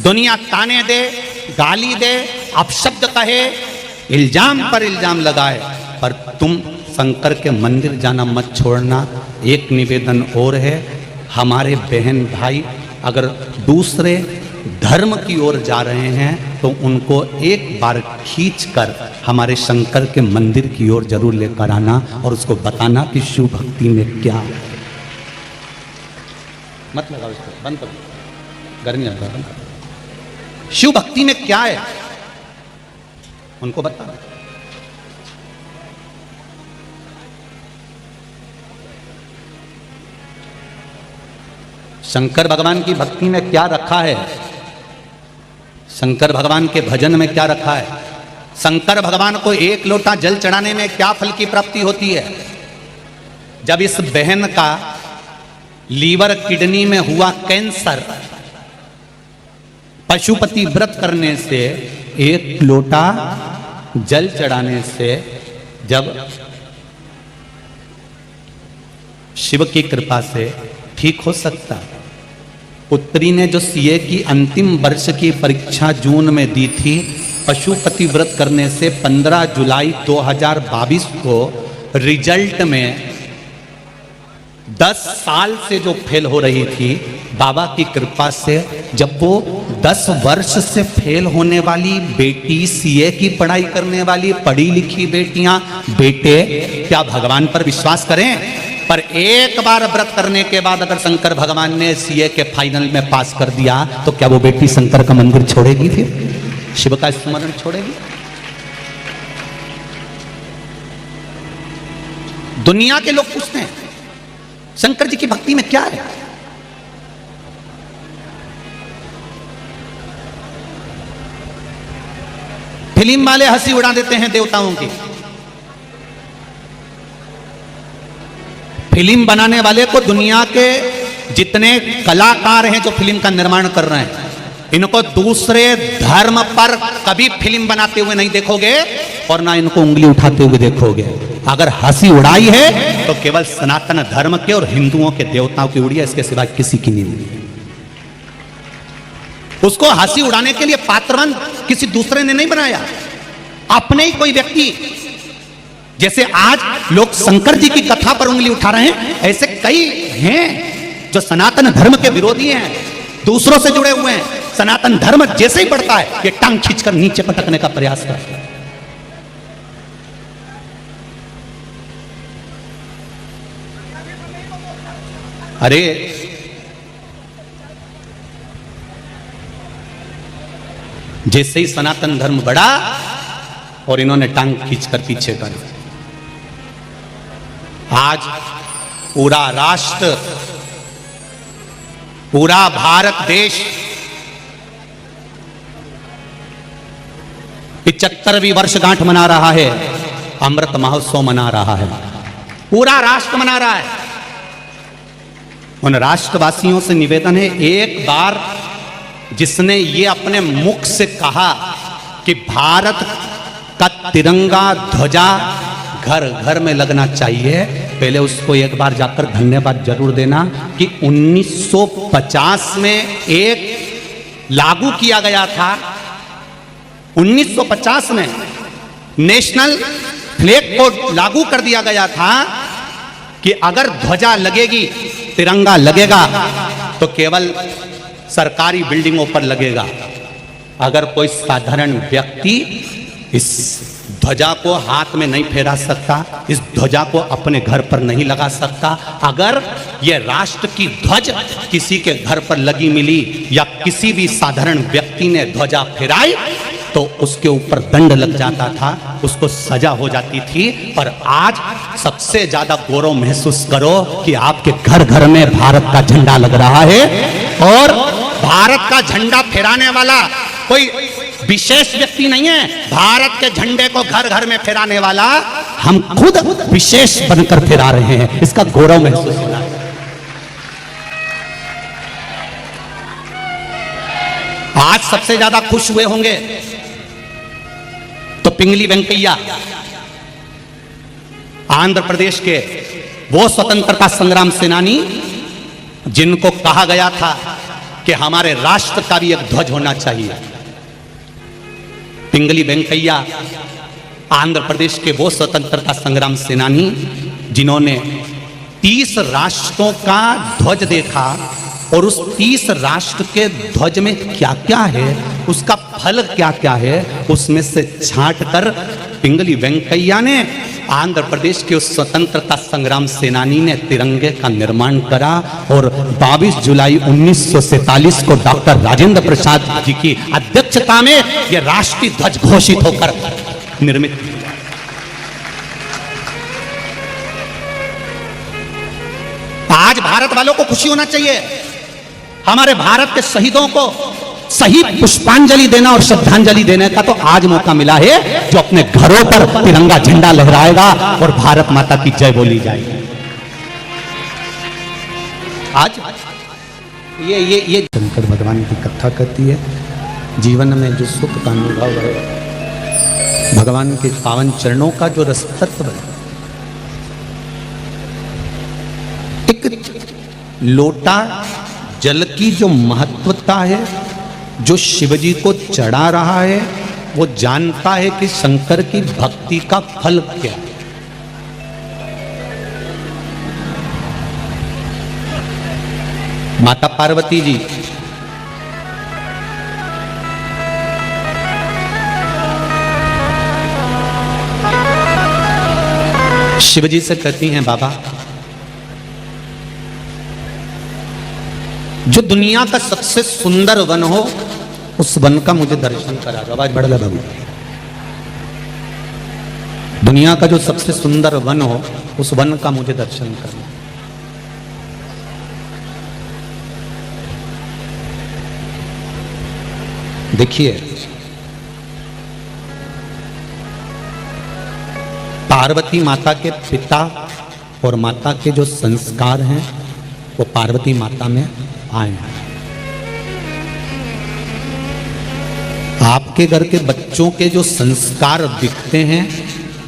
दुनिया ताने दे, गाली दे, अपशब्द कहे, इल्जाम पर इल्जाम लगाए, पर तुम शंकर के मंदिर जाना मत छोड़ना। एक निवेदन और है, हमारे बहन भाई अगर दूसरे धर्म की ओर जा रहे हैं तो उनको एक बार खींचकर हमारे शंकर के मंदिर की ओर जरूर लेकर आना और उसको बताना कि शिव भक्ति में क्या है। मत लगाओ इसको, बंद कर, गर्मी आता है। शिव भक्ति में क्या है उनको बताना। शंकर भगवान की भक्ति में क्या रखा है, शंकर भगवान के भजन में क्या रखा है, शंकर भगवान को एक लोटा जल चढ़ाने में क्या फल की प्राप्ति होती है। जब इस बहन का लीवर किडनी में हुआ कैंसर, पशुपति व्रत करने से, एक लोटा जल चढ़ाने से जब शिव की कृपा से ठीक हो सकता। पुत्री ने जो सीए की अंतिम वर्ष की परीक्षा जून में दी थी, पशुपति व्रत करने से 15 जुलाई 2022 को रिजल्ट में 10 साल से जो फेल हो रही थी, बाबा की कृपा से जब वो 10 वर्ष से फेल होने वाली बेटी, सीए की पढ़ाई करने वाली पढ़ी लिखी बेटियां, बेटे क्या भगवान पर विश्वास करें। पर एक बार व्रत करने के बाद अगर शंकर भगवान ने सीए के फाइनल में पास कर दिया तो क्या वो बेटी शंकर का मंदिर छोड़ेगी, फिर शिव का स्मरण छोड़ेगी। दुनिया के लोग पूछते हैं शंकर जी की भक्ति में क्या है। फिल्म वाले हंसी उड़ा देते हैं देवताओं की। फिल्म बनाने वाले को दुनिया के जितने कलाकार हैं जो फिल्म का निर्माण कर रहे हैं, इनको दूसरे धर्म पर कभी फिल्म बनाते हुए नहीं देखोगे और ना इनको उंगली उठाते हुए देखोगे। अगर हंसी उड़ाई है तो केवल सनातन धर्म के और हिंदुओं के देवताओं की उड़ी है, इसके सिवा किसी की नहीं उड़ी। उसको हंसी उड़ाने के लिए पात्रवान किसी दूसरे ने नहीं बनाया, अपने ही कोई व्यक्ति। जैसे आज लोग शंकर जी की कथा पर उंगली उठा रहे हैं, ऐसे कई हैं जो सनातन धर्म के विरोधी हैं, दूसरों से जुड़े हुए हैं। सनातन धर्म जैसे ही बढ़ता है ये टांग खींचकर नीचे पटकने का प्रयास करते हैं। अरे जैसे ही सनातन धर्म बढ़ा और इन्होंने टांग खींचकर पीछे कर, आज पूरा राष्ट्र, पूरा भारत देश 75वीं वर्षगांठ मना रहा है, अमृत महोत्सव मना रहा है, पूरा राष्ट्र मना रहा है। उन राष्ट्रवासियों से निवेदन है, एक बार जिसने ये अपने मुख से कहा कि भारत का तिरंगा ध्वजा घर घर में लगना चाहिए, पहले उसको एक बार जाकर धन्यवाद जरूर देना कि 1950 में एक लागू किया गया था। 1950 में नेशनल फ्लैग को लागू कर दिया गया था कि अगर ध्वजा लगेगी, तिरंगा लगेगा तो केवल सरकारी बिल्डिंगों पर लगेगा। अगर कोई साधारण व्यक्ति इस ध्वजा को हाथ में नहीं फहरा सकता, इस ध्वजा को अपने घर पर नहीं लगा सकता। अगर ये राष्ट्र की ध्वज किसी के घर पर लगी मिली या किसी भी साधारण व्यक्ति ने ध्वजा फहराई तो उसके ऊपर दंड लग जाता था, उसको सजा हो जाती थी। पर आज सबसे ज्यादा गौरव महसूस करो कि आपके घर घर में भारत का झंडा लग रहा है और भारत का झंडा फहराने वाला कोई विशेष व्यक्ति नहीं है। भारत के झंडे को घर घर में फहराने वाला हम खुद विशेष बनकर फहरा रहे हैं, इसका गौरव महसूस हो रहा है। आज सबसे ज्यादा खुश हुए होंगे तो पिंगली वेंकैया, आंध्र प्रदेश के वो स्वतंत्रता संग्राम सेनानी जिनको कहा गया था कि हमारे राष्ट्र का भी एक ध्वज होना चाहिए। पिंगली वेंकैया आंध्र प्रदेश के वो स्वतंत्रता संग्राम सेनानी जिन्होंने 30 राष्ट्रों का ध्वज देखा और उस 30 राष्ट्र के ध्वज में क्या क्या है, उसका फल क्या क्या है, उसमें से छांट कर पिंगली वेंकैया ने, आंध्र प्रदेश के उस स्वतंत्रता संग्राम सेनानी ने तिरंगे का निर्माण करा और 22 जुलाई 1947 को डॉक्टर राजेंद्र प्रसाद जी की अध्यक्षता में यह राष्ट्रीय ध्वज घोषित होकर निर्मित। आज भारत वालों को खुशी होना चाहिए, हमारे भारत के शहीदों को सही पुष्पांजलि देना और श्रद्धांजलि देने का तो आज मौका मिला है, जो अपने घरों पर तिरंगा झंडा लहराएगा और भारत माता की जय बोली जाएगी। आज ये शंकर भगवान की कथा करती है, जीवन में जो सुख का अनुभव है, भगवान के पावन चरणों का जो रसतत्व है। एक लोटा जल की जो महत्वता है, जो शिवजी को चढ़ा रहा है, वो जानता है कि शंकर की भक्ति का फल क्या है। माता पार्वती जी शिवजी से कहती हैं, बाबा जो दुनिया का सबसे सुंदर वन हो, उस वन का मुझे दर्शन करा दो। आवाज बढ़ लगा। दुनिया का जो सबसे सुंदर वन हो, उस वन का मुझे दर्शन करना। देखिए, पार्वती माता के पिता और माता के जो संस्कार हैं, वो पार्वती माता में आए हैं। आपके घर के बच्चों के जो संस्कार दिखते हैं,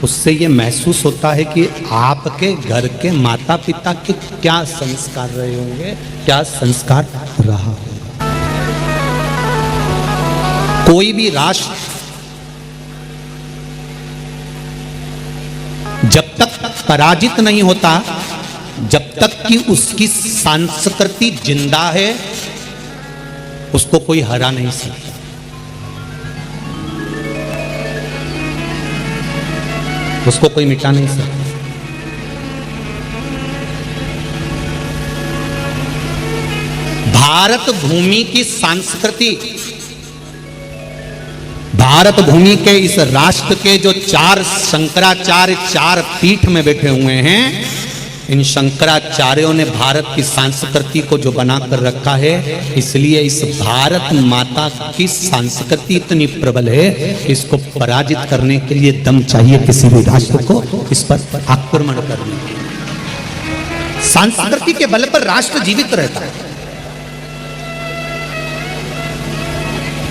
उससे ये महसूस होता है कि आपके घर के माता पिता के क्या संस्कार रहे होंगे, क्या संस्कार रहा होगा। कोई भी राष्ट्र जब तक पराजित नहीं होता, जब तक कि उसकी संस्कृति जिंदा है, उसको कोई हरा नहीं सकता। उसको कोई मिटा नहीं सकता। भारत भूमि की संस्कृति, भारत भूमि के इस राष्ट्र के जो 4 शंकराचार्य 4 पीठ में बैठे हुए हैं, इन शंकराचार्यों ने भारत की संस्कृति को जो बनाकर रखा है, इसलिए इस भारत माता की संस्कृति इतनी प्रबल है कि इसको पराजित करने के लिए दम चाहिए किसी भी राष्ट्र को इस पर आक्रमण करने के। संस्कृति के बल पर राष्ट्र जीवित रहता है।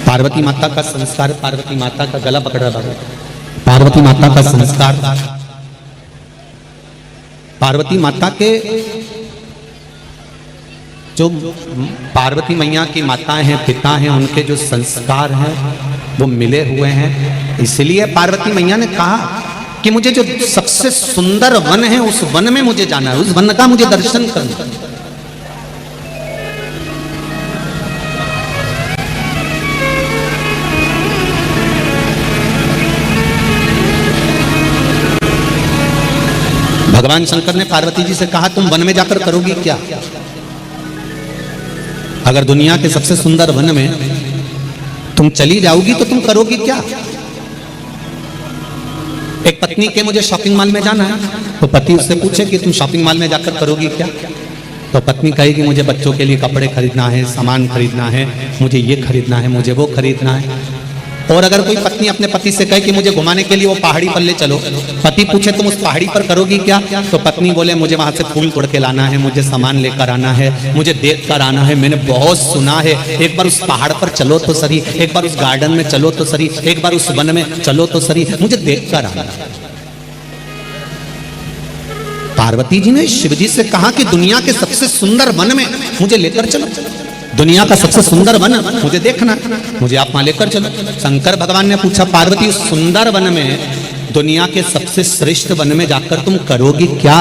पार्वती माता का संस्कार, पार्वती माता का गला पकड़ रहा है, पार्वती माता का संस्कार, पार्वती माता के जो पार्वती मैया की माताएं हैं, पिता हैं, उनके जो संस्कार हैं वो मिले हुए हैं। इसलिए पार्वती मैया ने कहा कि मुझे जो सबसे सुंदर वन है, उस वन में मुझे जाना है, उस वन का मुझे दर्शन करना है। भगवान शंकर ने पार्वती जी से कहा, तुम वन में जाकर करोगी क्या? अगर दुनिया के सबसे सुंदर वन में तुम चली जाओगी तो तुम करोगी क्या? एक पत्नी के मुझे शॉपिंग मॉल में जाना है, तो पति उससे पूछे कि तुम शॉपिंग मॉल में जाकर करोगी क्या? तो पत्नी कहेगी मुझे बच्चों के लिए कपड़े खरीदना है, सामान खरीदना है, मुझे ये खरीदना है, मुझे वो खरीदना है। और अगर कोई पत्नी अपने पति से कहे कि मुझे घुमाने के लिए वो पहाड़ी पर ले चलो, पति पूछे तुम उस पहाड़ी पर करोगी क्या? तो पत्नी बोले मुझे वहां से फूल तोड़ के लाना है, मुझे सामान लेकर आना है, मुझे देख कर आना है, मैंने बहुत सुना है, एक बार उस पहाड़ पर चलो तो सही, एक बार उस गार्डन में चलो तो सही, एक बार उस वन में चलो तो सही, मुझे देख कर आना है। पार्वती जी ने शिवजी से कहा कि दुनिया के सबसे सुंदर वन में मुझे लेकर चलो। दुनिया का सबसे सुंदर वन मुझे देखना, मुझे आप वहां लेकर चलो। शंकर भगवान ने पूछा पार्वती उस सुंदर वन में, दुनिया के सबसे श्रेष्ठ वन में जाकर तुम करोगी क्या?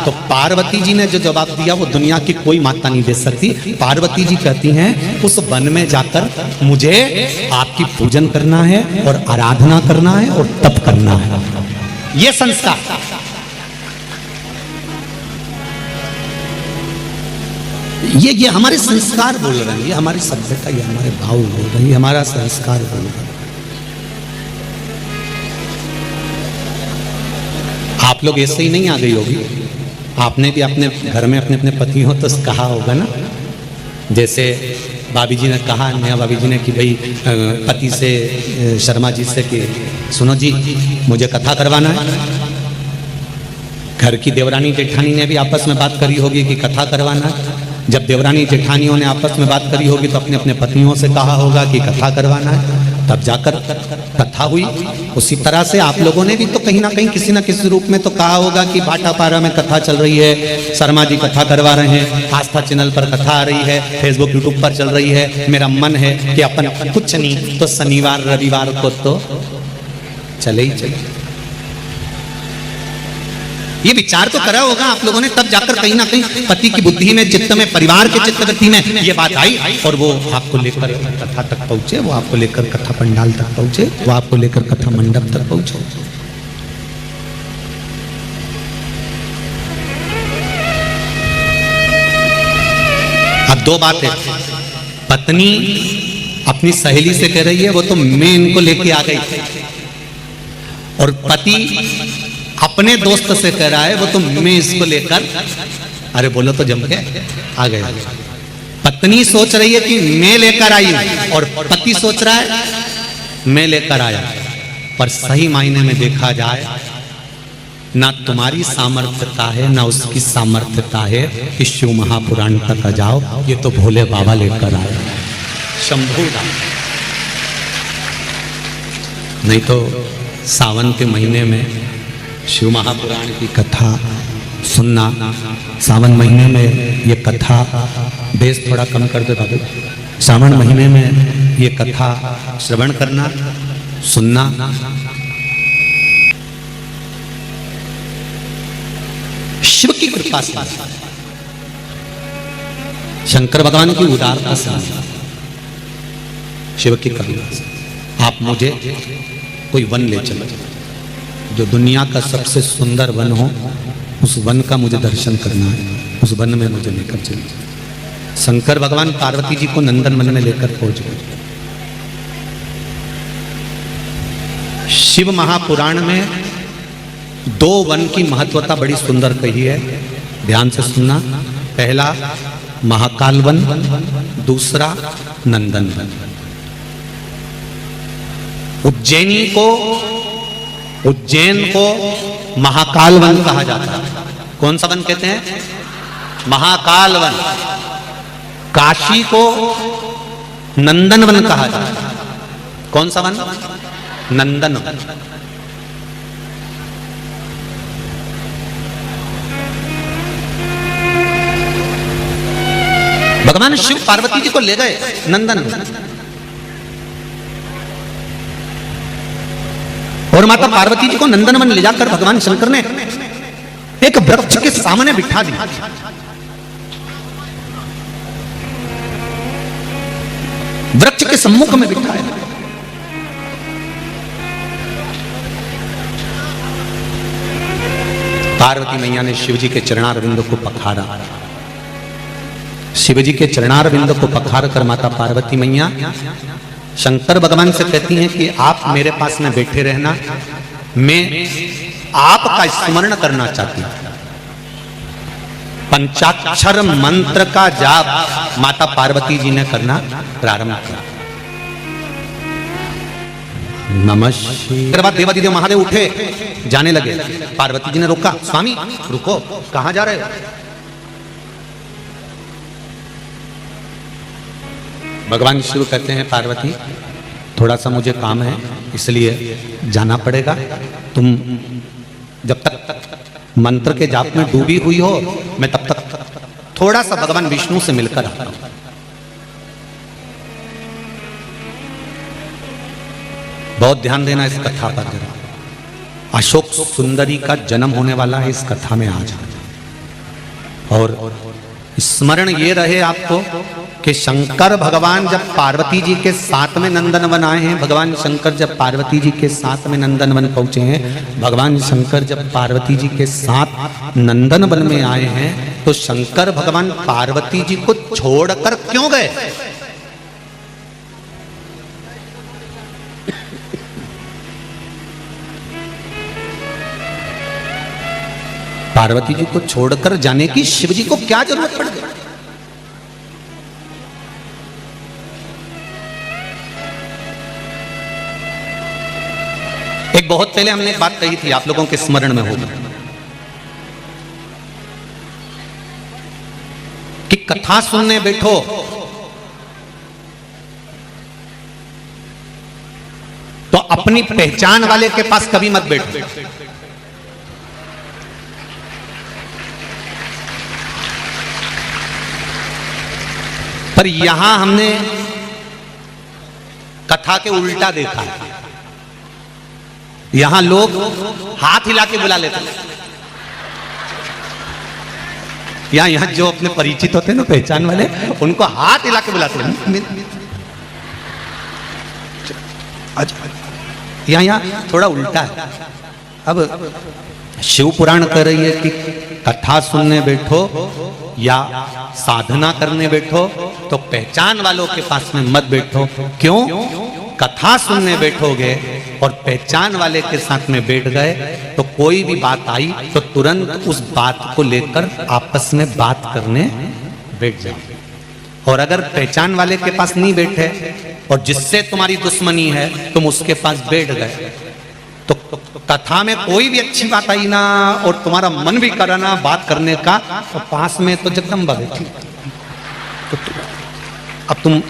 तो पार्वती जी ने जो जवाब दिया वो दुनिया की कोई माता नहीं दे सकती। पार्वती जी कहती हैं उस वन में जाकर मुझे आपकी पूजन करना है और आराधना करना है और तप करना है। ये संस्कार ये हमारे संस्कार बोल रहे हैं, ये हमारी सभ्यता, ये हमारे भाव बोल रहे हैं, ये हमारा संस्कार बोल रहे हैं। आप लोग ऐसे ही नहीं आ गई होगी, आपने भी अपने घर में अपने अपने पति हो तो कहा होगा ना, जैसे भाभी जी ने कहा, नया भाभी जी ने कि भाई पति से, शर्मा जी से कि सुनो जी मुझे कथा करवाना है। घर की देवरानी जेठानी ने भी आपस में बात करी होगी कि कथा करवाना है। जब देवरानी जेठानियों ने आपस में बात करी होगी तो अपने अपने पत्नियों से कहा होगा कि कथा करवाना है, तब जाकर कथा हुई। उसी तरह से आप लोगों ने भी तो कहीं ना कहीं किसी ना किसी रूप में तो कहा होगा कि भाटापारा में कथा चल रही है, शर्मा जी कथा करवा रहे हैं, आस्था चैनल पर कथा आ रही है, फेसबुक यूट्यूब पर चल रही है, मेरा मन है कि अपन कुछ नहीं तो शनिवार रविवार को तो चले ही चले। ये विचार तो करा होगा आप लोगों ने, तब जाकर कहीं ना कहीं पति की बुद्धि में, चित्त में, परिवार के चित्त वृत्ति में ये बात आई और वो आपको लेकर कथा तक पहुंचे, वो आपको लेकर कथा पंडाल तक पहुंचे, वो आपको लेकर कथा मंडप तक पहुंचे। अब दो बातें, पत्नी अपनी सहेली से कह रही है वो तो मैं इनको लेके आ गई, और पति अपने दोस्त से कह रहा है वो तो मैं इसको लेकर, अरे बोलो तो जम के आ गए। पत्नी सोच रही है कि मैं लेकर आई और पति सोच रहा है मैं लेकर आया। पर सही मायने में देखा जाए ना तुम्हारी सामर्थ्यता है ना उसकी सामर्थ्यता है कि शिव महापुराण तक आ जाओ, ये तो भोले बाबा लेकर आए, शंभू। नहीं तो सावन के महीने में शिव महापुराण की कथा सुनना, सावन महीने में ये कथा, बेस थोड़ा कम कर दे बाबू, सावन महीने में ये कथा श्रवण करना, सुनना, शिव की कृपा से, शंकर भगवान की उदारता से, शिव की करुणा से आप मुझे कोई वन ले चलो, जो दुनिया का सबसे सुंदर वन हो, उस वन का मुझे दर्शन करना है, उस वन में मुझे लेकर चलिए। शंकर भगवान पार्वती जी को नंदन वन में लेकर पहुंच गए। शिव महापुराण में दो वन की महत्वता बड़ी सुंदर कही है, ध्यान से सुनना। पहला महाकाल वन, दूसरा नंदन वन। उज्जैन को महाकाल वन कहा जाता है। कौन सा वन कहते हैं? महाकाल वन। काशी को नंदन वन कहा जाता है। कौन सा वन? नंदन वन। भगवान शिव पार्वती जी को ले गए नंदन वन, और माता पार्वती जी को नंदनवन ले जाकर भगवान शंकर ने एक वृक्ष के सामने बिठा दिया। वृक्ष के सम्मुख में बिठाया। पार्वती मैया ने शिव जी के चरणारविंद को पखारा। शिव जी के चरणारविंद को पखार कर माता पार्वती मैया शंकर भगवान से कहती हैं कि आप मेरे पास में बैठे रहना, मैं आपका स्मरण करना चाहती हूं। पंचाक्षर मंत्र का जाप माता पार्वती जी ने करना प्रारंभ किया। नमः शिवाय। बाद देवादिदेव महादेव उठे, जाने लगे। पार्वती जी ने रोका, स्वामी रुको, कहां जा रहे हो? भगवान शिव कहते हैं पार्वती थोड़ा सा मुझे काम है इसलिए जाना पड़ेगा, तुम जब तक मंत्र के जाप में डूबी हुई हो मैं तब तक थोड़ा सा भगवान विष्णु से मिलकर आता हूं। बहुत ध्यान देना इस कथा पर जरा। अशोक सुंदरी का जन्म होने वाला है इस कथा में आज। और स्मरण ये रहे आपको कि शंकर भगवान जब पार्वती जी के साथ में नंदनवन आए हैं, भगवान शंकर जब पार्वती जी के साथ में नंदनवन पहुंचे हैं, भगवान शंकर जब पार्वती जी के साथ नंदनवन में आए हैं, तो शंकर भगवान पार्वती जी को छोड़कर क्यों गए? पार्वती जी को छोड़कर जाने की शिव जी को क्या जरूरत पड़ गई? एक बहुत पहले हमने एक बात कही थी, आप लोगों के स्मरण में होगी, कि कथा सुनने बैठो तो अपनी पहचान वाले के पास कभी मत बैठो। पर यहां हमने कथा के उल्टा देखा है। यहां लोग हाथ हिला के बुला लेते हैं। यहां जो अपने परिचित होते हैं ना, पहचान वाले, उनको हाथ हिला के बुलाते हैं। यहां थोड़ा उल्टा है। अब शिव पुराण कह रही है कि कथा सुनने बैठो या साधना करने बैठो तो पहचान वालों के पास में मत बैठो। क्यों? कथा सुनने बैठोगे और पहचान वाले के साथ में बैठ गए तो कोई भी बात आई तो तुरंत उस बात को लेकर आपस में बात करने बैठ जाओ। और अगर पहचान वाले के पास नहीं बैठे और जिससे तुम्हारी दुश्मनी है तुम उसके पास बैठ गए तो कथा में कोई भी अच्छी बात आई ना और तुम्हारा मन भी कराना बात करने का, तो पास में तो जगदम्बा बैठी। तो अब तुम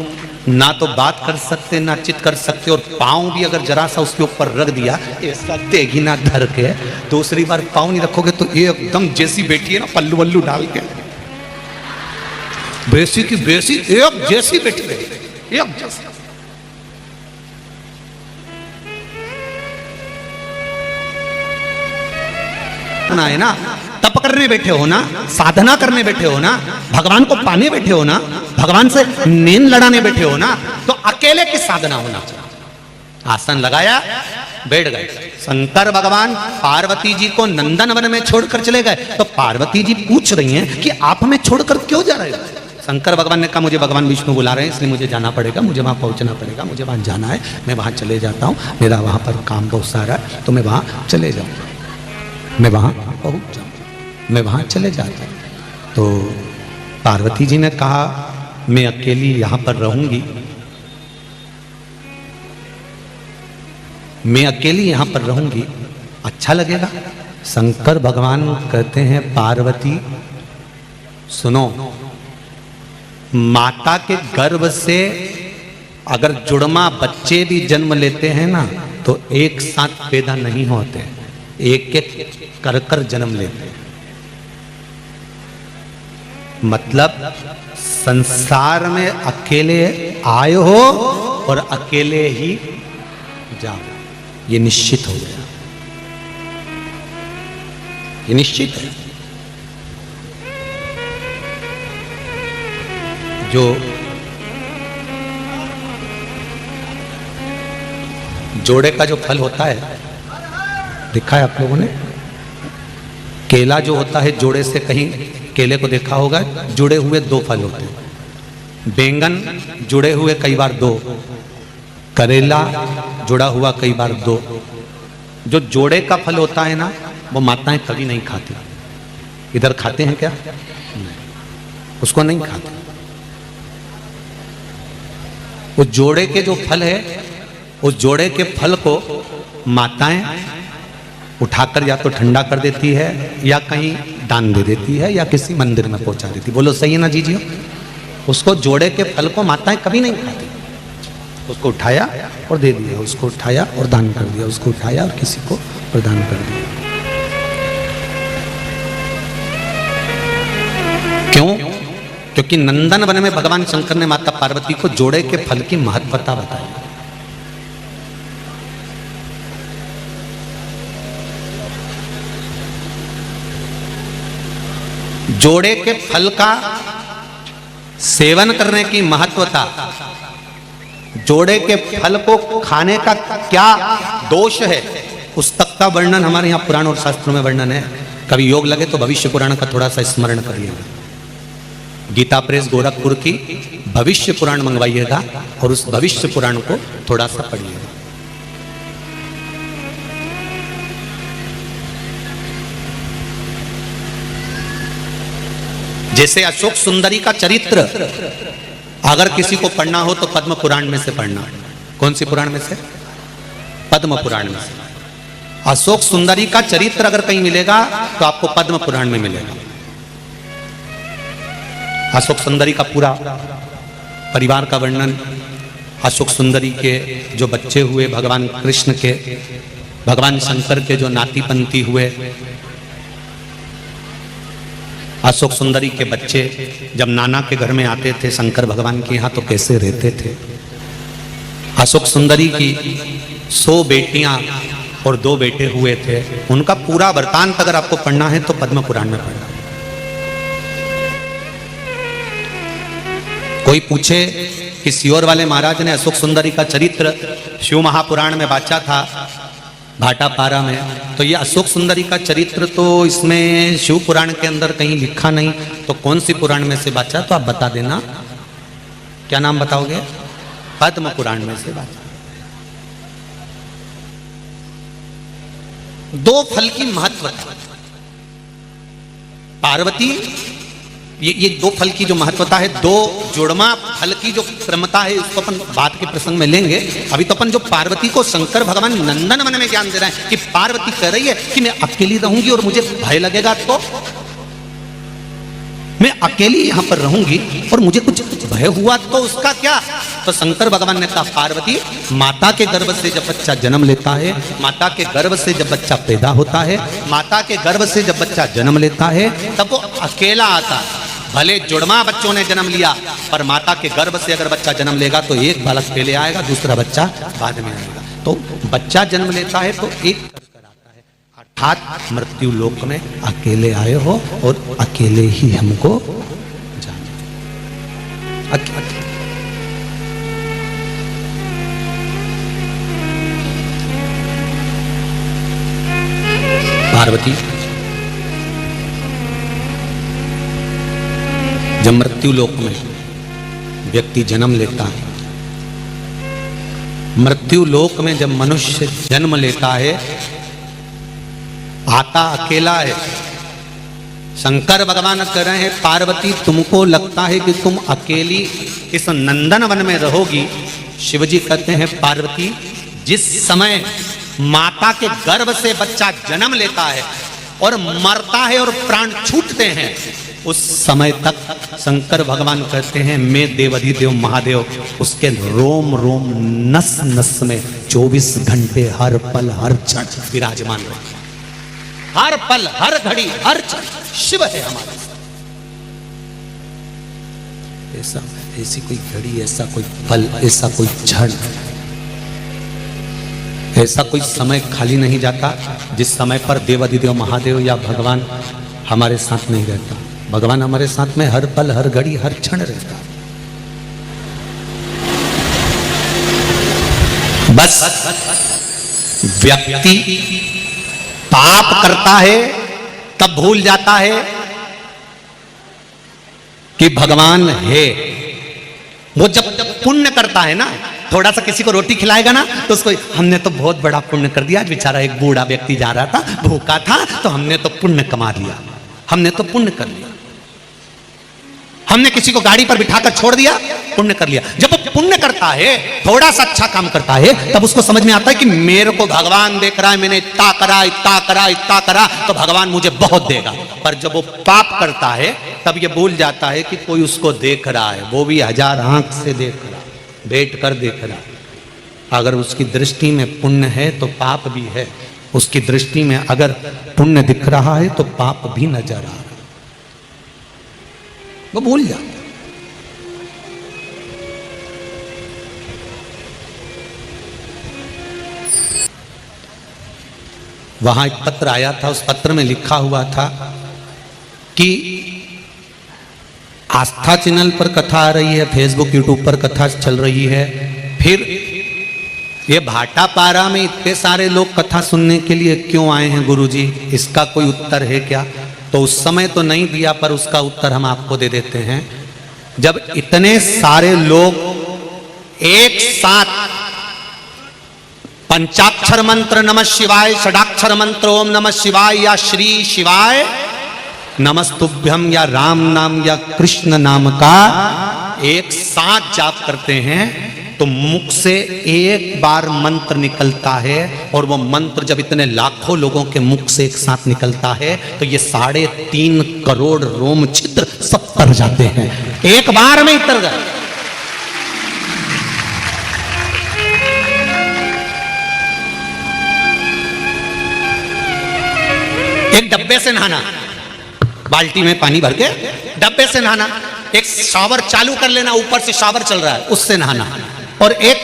ना तो बात कर सकते ना चित कर सकते, और पाँव भी अगर जरा सा उसके ऊपर रख दिया ऐसा देगी ना धर के, दूसरी बार पाँव नहीं रखोगे तो एकदम जैसी बैठी है ना पल्लू वल्लू डाल के, बेसी की बेसी एक जैसी बैठी है, एक जैसी। है ना, तप करने बैठे हो ना, साधना करने बैठे हो ना, भगवान को पाने बैठे हो ना, भगवान से नींद लड़ाने बैठे हो ना, तो अकेले की साधना होना चाहिए। आसन लगाया, बैठ गए। शंकर भगवान पार्वती जी को नंदनवन में छोड़कर चले गए तो पार्वती जी पूछ रही हैं कि आप हमें छोड़कर क्यों जा रहे हो? शंकर भगवान ने कहा मुझे भगवान विष्णु बुला रहे हैं इसलिए मुझे जाना पड़ेगा, मुझे वहां पहुंचना पड़ेगा, मुझे वहां जाना है, मैं वहां चले जाता हूं, मेरा वहां पर काम बहुत सारा है तो मैं वहां चले जाऊंगा, मैं वहां पहुंच जाऊं, मैं वहां चले जाता हूं। तो पार्वती जी ने कहा मैं अकेली यहां पर रहूंगी, मैं अकेली यहां पर रहूंगी, अच्छा लगेगा? शंकर भगवान कहते हैं पार्वती सुनो, माता के गर्भ से अगर जुड़मा बच्चे भी जन्म लेते हैं ना तो एक साथ पैदा नहीं होते, एक एक कर कर जन्म लेते हैं। मतलब संसार में अकेले आए हो और अकेले ही जाओ, ये निश्चित हो गया, ये निश्चित है। जो जोड़े का जो फल होता है देखा है आप लोगों ने, केला जो होता है जोड़े से, कहीं केले को देखा होगा, जुड़े हुए दो फल होते हैं। बैंगन जुड़े हुए कई बार दो, करेला जुड़ा हुआ कई बार दो। जो जोड़े का फल होता है ना वो माताएं कभी नहीं खाती। इधर खाते हैं क्या? नहीं, उसको नहीं खाते। वो जोड़े के जो फल है, उस जोड़े के फल को माताएं उठाकर या तो ठंडा कर देती है या कहीं दान दे देती है या किसी मंदिर में पहुंचा देती। बोलो सही है ना जीजियो? उसको जोड़े के फल को माताएं कभी नहीं खाती। उसको उठाया और दे दिया, उसको उठाया और दान कर दिया, उसको उठाया और किसी को प्रदान कर दिया। क्यों? क्योंकि नंदन वन में भगवान शंकर ने माता पार्वती को जोड़े के फल की महत्वता बताई। जोड़े के फल का सेवन करने की महत्वता, जोड़े के फल को खाने का क्या दोष है, उस तक का वर्णन हमारे यहाँ पुराण और शास्त्रों में वर्णन है। कभी योग लगे तो भविष्य पुराण का थोड़ा सा स्मरण करिएगा। गीता प्रेस गोरखपुर की भविष्य पुराण मंगवाइएगा और उस भविष्य पुराण को थोड़ा सा पढ़िएगा। जैसे अशोक सुंदरी का चरित्र अगर किसी को पढ़ना हो तो पद्म पुराण में से पढ़ना। कौन सी पुराण में से? पद्म पुराण में से। अशोक सुंदरी का चरित्र अगर कहीं मिलेगा तो आपको पद्म पुराण में मिलेगा। अशोक सुंदरी का पूरा परिवार का वर्णन, अशोक सुंदरी के जो बच्चे हुए, भगवान कृष्ण के, भगवान शंकर के जो नाती पंती हुए, अशोक सुंदरी के बच्चे जब नाना के घर में आते थे शंकर भगवान के यहाँ तो कैसे रहते थे। अशोक सुंदरी की 100 बेटियां और 2 बेटे हुए थे। उनका पूरा वृतांत अगर आपको पढ़ना है तो पद्म पुराण में पढ़ना। कोई पूछे कि सियोर वाले महाराज ने अशोक सुंदरी का चरित्र शिव महापुराण में बांचा था, भाटापारा में, तो ये अशोक सुंदरी का चरित्र तो इसमें शिव पुराण के अंदर कहीं लिखा नहीं, तो कौन सी पुराण में से बांचा? तो आप बता देना। क्या नाम बताओगे? पद्म पुराण में से बांचा। 2 फल की महत्वता। पार्वती, ये 2 फल की जो महत्वता है, 2 जुड़मा फल की जो क्रमता है, इसको अपन बात के प्रसंग में लेंगे। अभी तो अपन जो पार्वती को शंकर भगवान नंदन वन में ज्ञान दे रहे हैं कि पार्वती कह रही है कि मैं अकेली रहूंगी और मुझे भय लगेगा, तो मैं अकेली यहां पर रहूंगी और मुझे कुछ भय हुआ तो उसका क्या? तो शंकर भगवान ने कहा, पार्वती, माता के गर्भ से जब बच्चा जन्म लेता है, माता के गर्भ से जब बच्चा पैदा होता है, माता के गर्भ से जब बच्चा जन्म लेता है तब वो अकेला आता है। भले जुड़मा बच्चों ने जन्म लिया, पर माता के गर्भ से अगर बच्चा जन्म लेगा तो एक बालक पहले आएगा, दूसरा बच्चा बाद में आएगा। तो बच्चा जन्म लेता है तो एक कर आता है, अर्थात मृत्यु लोक में अकेले आए हो और अकेले ही हमको जाना। पार्वती जब मृत्यु लोक में व्यक्ति जन्म लेता है, मृत्यु लोक में जब मनुष्य जन्म लेता है, आता अकेला है। शंकर भगवान कह रहे हैं, पार्वती तुमको लगता है कि तुम अकेली इस नंदन वन में रहोगी। शिवजी कहते हैं, पार्वती, जिस समय माता के गर्भ से बच्चा जन्म लेता है और मरता है और प्राण छूटते हैं, उस समय तक शंकर भगवान कहते हैं, मैं देवाधिदेव महादेव उसके रोम रोम नस नस में 24 घंटे हर पल हर क्षण विराजमान रहे। हर पल हर घड़ी हर क्षण शिव है हमारे साथ। ऐसी कोई घड़ी, ऐसा कोई पल, ऐसा कोई क्षण, ऐसा कोई समय खाली नहीं जाता जिस समय पर देवाधिदेव महादेव या भगवान हमारे साथ नहीं रहता। भगवान हमारे साथ में हर पल हर घड़ी हर क्षण रहता। बस व्यक्ति पाप करता है तब भूल जाता है कि भगवान है। वो जब पुण्य करता है ना, थोड़ा सा किसी को रोटी खिलाएगा ना तो उसको, हमने तो बहुत बड़ा पुण्य कर दिया, आज बेचारा एक बूढ़ा व्यक्ति जा रहा था, भूखा था, तो हमने तो पुण्य कमा लिया, हमने तो पुण्य कर लिया। हमने किसी को गाड़ी पर बिठाकर छोड़ दिया, पुण्य कर लिया। जब वो पुण्य करता है, थोड़ा सा अच्छा काम करता है, तब उसको समझ में आता है कि मेरे को भगवान देख रहा है, मैंने इतना करा इतना करा इतना करा तो भगवान मुझे बहुत देगा। पर जब वो पाप करता है तब ये भूल जाता है कि कोई उसको देख रहा है, वो भी 1000 आंख से देख रहा, बैठ कर देख रहा। अगर उसकी दृष्टि में पुण्य है तो पाप भी है, उसकी दृष्टि में अगर पुण्य दिख रहा है तो पाप भी नजर आ रहा है, वो भूल जाता। वहां एक पत्र आया था, उस पत्र में लिखा हुआ था कि आस्था चैनल पर कथा आ रही है, फेसबुक यूट्यूब पर कथा चल रही है, फिर ये भाटापारा में इतने सारे लोग कथा सुनने के लिए क्यों आए हैं गुरुजी, इसका कोई उत्तर है क्या? तो उस समय तो नहीं दिया, पर उसका उत्तर हम आपको दे देते हैं। जब इतने सारे लोग एक साथ पंचाक्षर मंत्र नमः शिवाय, षडाक्षर मंत्र ओम नमः शिवाय या श्री शिवाय नमस्तुभ्यम या राम नाम या कृष्ण नाम का एक साथ जाप करते हैं तो मुख से एक बार मंत्र निकलता है, और वो मंत्र जब इतने लाखों लोगों के मुख से एक साथ निकलता है तो ये 3.5 करोड़ रोम छिद्र सब तर जाते हैं, एक बार में ही तर गए। एक डब्बे से नहाना, बाल्टी में पानी भर के डब्बे से नहाना, एक शावर चालू कर लेना, ऊपर से शावर चल रहा है उससे नहाना, और एक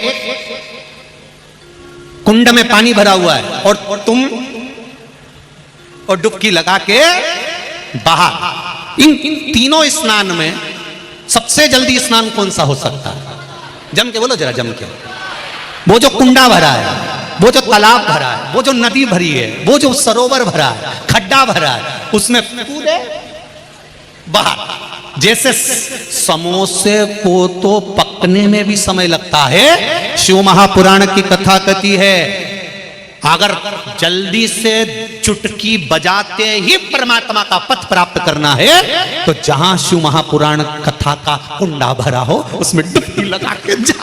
कुंड में पानी भरा हुआ है और तुम और डुबकी लगा के बाहर। इन तीनों स्नान में सबसे जल्दी स्नान कौन सा हो सकता है? जम के बोलो जरा, जम के। वो जो कुंडा भरा है, वो जो तालाब भरा है, वो जो नदी भरी है, वो जो सरोवर भरा है, खड्डा भरा है, उसमें कूदे बाहर। जैसे समोसे को तो पकने में भी समय लगता है, शिव महापुराण की कथा कहती है अगर जल्दी से चुटकी बजाते ही परमात्मा का पथ प्राप्त करना है तो जहां शिव महापुराण कथा का कुंडा भरा हो उसमें डुबकी लगा के जा।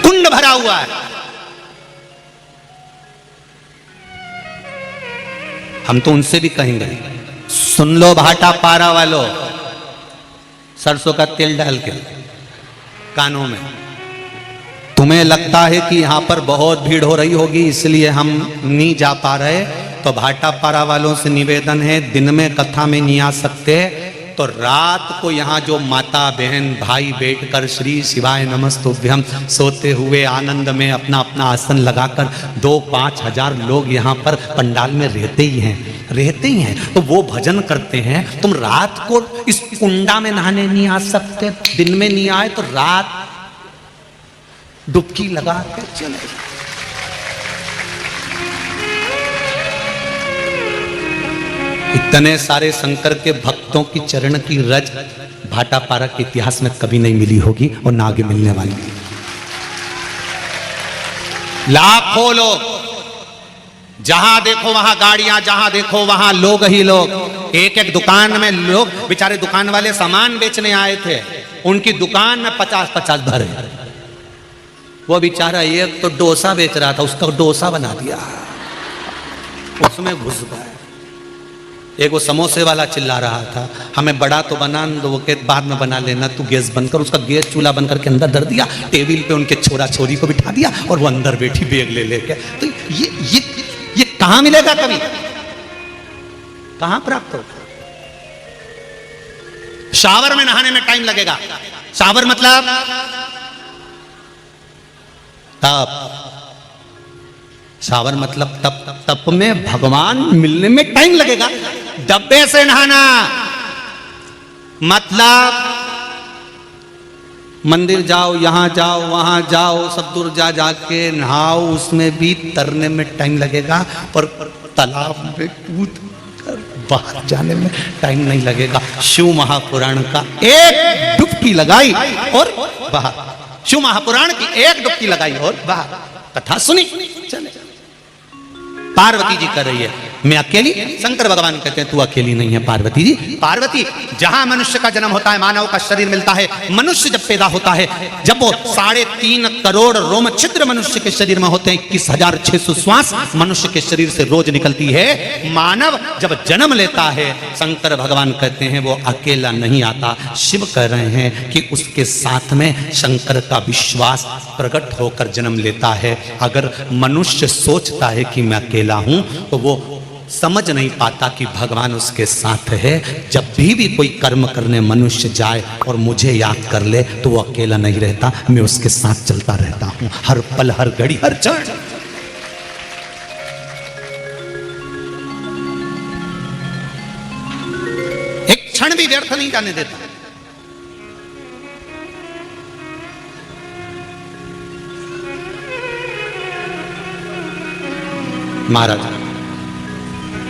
कुंड भरा हुआ है, हम तो उनसे भी कहेंगे सुन लो भाटापारा वालों, सरसों का तेल डाल के कानों में। तुम्हें लगता है कि यहां पर बहुत भीड़ हो रही होगी इसलिए हम नहीं जा पा रहे, तो भाटापारा वालों से निवेदन है दिन में कथा में नहीं आ सकते तो रात को यहाँ जो माता बहन भाई बैठकर श्री शिवाय नमस्तुभ्यम सोते हुए आनंद में अपना अपना आसन लगाकर 2-5 हजार लोग यहाँ पर पंडाल में रहते ही हैं, तो वो भजन करते हैं। तुम रात को इस कुंडा में नहाने नहीं आ सकते, दिन में नहीं आए तो रात डुबकी लगा के चले। इतने सारे शंकर के भक्तों की चरण की रज भाटापारा के इतिहास में कभी नहीं मिली होगी और ना आगे मिलने वाली। लाखों लोग, जहां देखो वहां गाड़ियां, जहां देखो वहां लोग ही लोग। एक एक दुकान में लोग, बेचारे दुकान वाले सामान बेचने आए थे, उनकी दुकान में 50-50 भरे। वो बेचारा एक तो डोसा बेच रहा था, उसका डोसा बना दिया, उसमें घुस गए। एक वो समोसे वाला चिल्ला रहा था हमें बड़ा तो बना दो, वो के बाद में बना लेना, तू गैस बंद कर। उसका गैस चूल्हा बंद करके अंदर धर दिया, टेबल पे उनके छोरा छोरी को बिठा दिया और वो अंदर बैठी बैग ले लेके। तो ये कहां मिलेगा, कभी कहां प्राप्त होगा? शावर में नहाने में टाइम लगेगा। शावर मतलब तप, शावर मतलब तप। तप में भगवान मिलने में टाइम लगेगा। डब्बे से नहाना मतलब मंदिर जाओ, यहां जाओ, वहां जाओ, सब दूर जा जाके नहाओ, उसमें भी तरने में टाइम लगेगा, और तालाब में कूद कर बाहर जाने में टाइम नहीं लगेगा। शिव महापुराण का एक डुबकी लगाई और बाहर, शिव महापुराण की एक डुबकी लगाई और बाहर, कथा सुनी, चले। पार्वती जी कर रही है, मैं अकेली? शंकर भगवान कहते हैं तू अकेली नहीं है पार्वती जी। पार्वती, जहां मनुष्य का जन्म होता है, मानव का शरीर मिलता है, मनुष्य जब पैदा होता है, जब वो 3.5 करोड़ रोम छिद्र मनुष्य के शरीर में होते हैं, 21,600 श्वास मनुष्य के शरीर से रोज निकलती है। मानव जब जन्म लेता है, शंकर भगवान कहते हैं वो अकेला नहीं आता। शिव कह रहे हैं कि उसके साथ में शंकर का विश्वास प्रकट होकर जन्म लेता है। अगर मनुष्य सोचता है कि मैं अकेला हूं तो वो समझ नहीं पाता कि भगवान उसके साथ है। जब भी कोई कर्म करने मनुष्य जाए और मुझे याद कर ले तो वो अकेला नहीं रहता, मैं उसके साथ चलता रहता हूं, हर पल, हर घड़ी, हर क्षण। क्षण भी व्यर्थ नहीं जाने देता। महाराज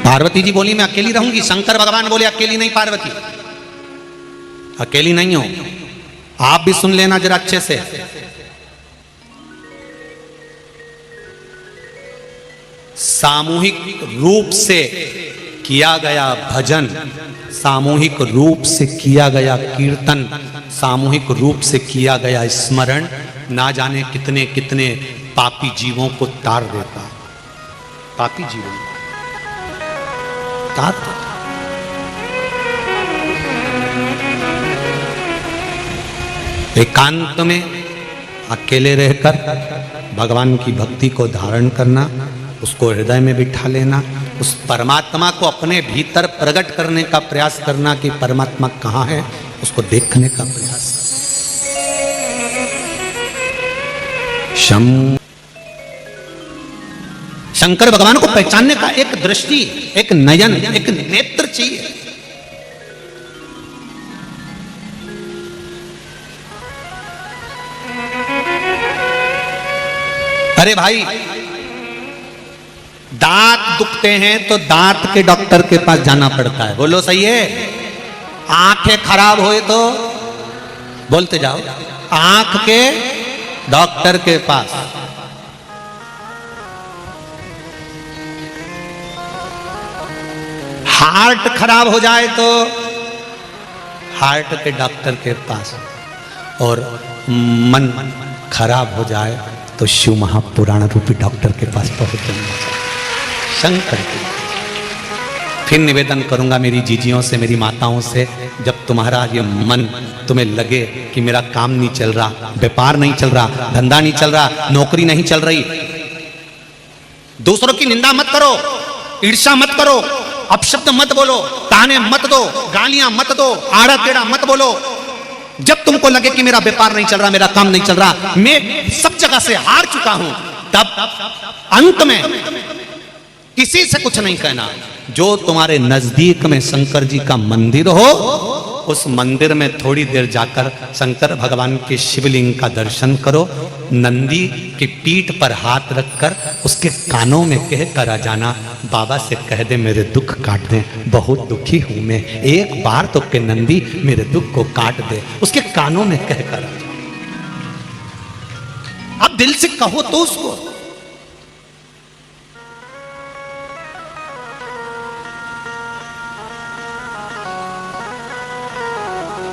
पार्वती जी बोली मैं अकेली रहूंगी, शंकर भगवान बोले अकेली नहीं पार्वती, अकेली नहीं हो। आप भी सुन लेना जरा अच्छे से। सामूहिक रूप से किया गया भजन, सामूहिक रूप से किया गया कीर्तन, सामूहिक रूप से किया गया स्मरण ना जाने कितने कितने पापी जीवों को तार देता। पापी जीवन तार देता। एकांत में अकेले रहकर भगवान की भक्ति को धारण करना, उसको हृदय में बिठा लेना, उस परमात्मा को अपने भीतर प्रकट करने का प्रयास करना कि परमात्मा कहाँ है, उसको देखने का प्रयास। शंकर भगवान को पहचानने का एक दृष्टि, एक नयन, एक नेत्र चाहिए। अरे भाई दांत दुखते हैं तो दांत के डॉक्टर के पास जाना पड़ता है, बोलो सही है। आंखें खराब होए तो बोलते जाओ, आंख के डॉक्टर के पास। हार्ट खराब हो जाए तो हार्ट के डॉक्टर के पास, और मन खराब हो जाए तो शिव महापुराण रूपी डॉक्टर के पास पहुंचना। शंकर की फिर निवेदन करूंगा मेरी जीजियों से, मेरी माताओं से, जब तुम्हारा ये मन तुम्हें लगे कि मेरा काम नहीं चल रहा, व्यापार नहीं चल रहा, धंधा नहीं चल रहा, नौकरी नहीं चल रही, दूसरों की निंदा मत करो, ईर्ष्या मत करो, अपशब्द मत बोलो, ताने मत दो, गालियां मत दो, आड़ा टेढ़ा मत बोलो। जब तुमको लगे कि मेरा व्यापार नहीं चल रहा, मेरा काम नहीं चल रहा, मैं सब जगह से हार चुका हूं, तब अंत में किसी से कुछ नहीं कहना। जो तुम्हारे नजदीक में शंकर जी का मंदिर हो, उस मंदिर में थोड़ी देर जाकर शंकर भगवान के शिवलिंग का दर्शन करो, नंदी की पीठ पर हाथ रखकर उसके कानों में कह कर आ जाना, बाबा से कह दे मेरे दुख काट दे, बहुत दुखी हूं मैं, एक बार तो के नंदी मेरे दुख को काट दे, उसके कानों में कह कर आ जाओ। अब दिल से कहो तो उसको।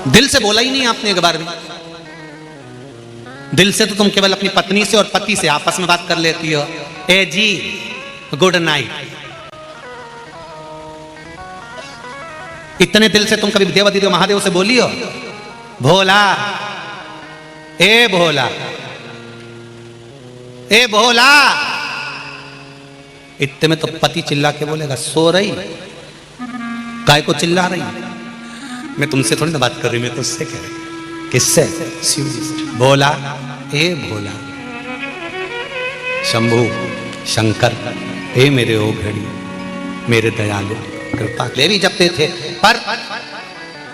दिल से बोला ही नहीं आपने एक बार भी। दिल से तो तुम केवल अपनी पत्नी से और पति से आपस में बात कर लेती हो, ए जी गुड नाइट। इतने दिल से तुम कभी देवादिदेव महादेव से बोली हो, भोला ए भोला ए भोला। इतने में तो पति चिल्ला के बोलेगा, सो रही काय को चिल्ला रही। मैं तुमसे थोड़ी ना बात कर रही, मैं तो उससे कह रही। किससे? शिव जी से। भोला ए भोला, शंभू शंकर ए मेरे ओ घड़ी, मेरे दयालु कृपा ले भी जपते थे। पर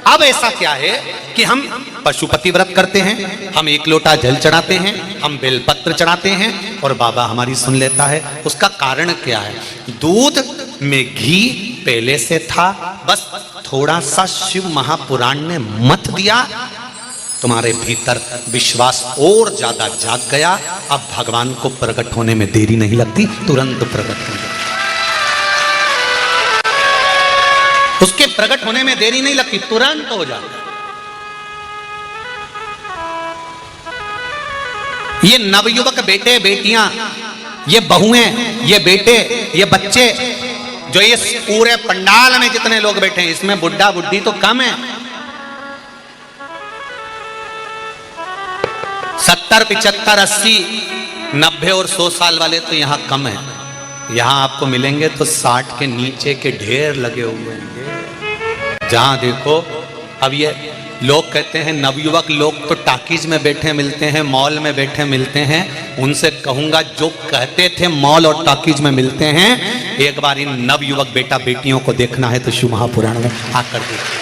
अब ऐसा क्या है कि हम पशुपति व्रत करते हैं, हम एक लोटा जल चढ़ाते हैं, हम बेलपत्र चढ़ाते हैं और बाबा हमारी सुन लेता है। उसका कारण क्या है? दूध में घी पहले से था, बस थोड़ा सा शिव महापुराण ने मत दिया, तुम्हारे भीतर विश्वास और ज्यादा जाग गया। अब भगवान को प्रकट होने में देरी नहीं लगती, तुरंत प्रकट हो जाता। उसके प्रकट होने में देरी नहीं लगती, तुरंत हो जाता। ये नवयुवक बेटे बेटियां, ये बहुएं, ये बेटे, ये बच्चे, जो ये पूरे पंडाल में जितने लोग बैठे हैं, इसमें बुढ़ा बुढ़ी तो कम है। 70, 75, 80, 90 और 100 साल वाले तो यहां कम है। यहां आपको मिलेंगे तो 60 के नीचे के ढेर लगे हुए हैं। जहां देखो, अब ये लोग कहते हैं नवयुवक लोग तो टाकीज में बैठे मिलते हैं, मॉल में बैठे मिलते हैं। उनसे कहूंगा जो कहते थे मॉल और टाकीज में मिलते हैं, एक बार इन नवयुवक बेटा बेटियों को देखना है तो शिव महापुराण में आकर देखिए।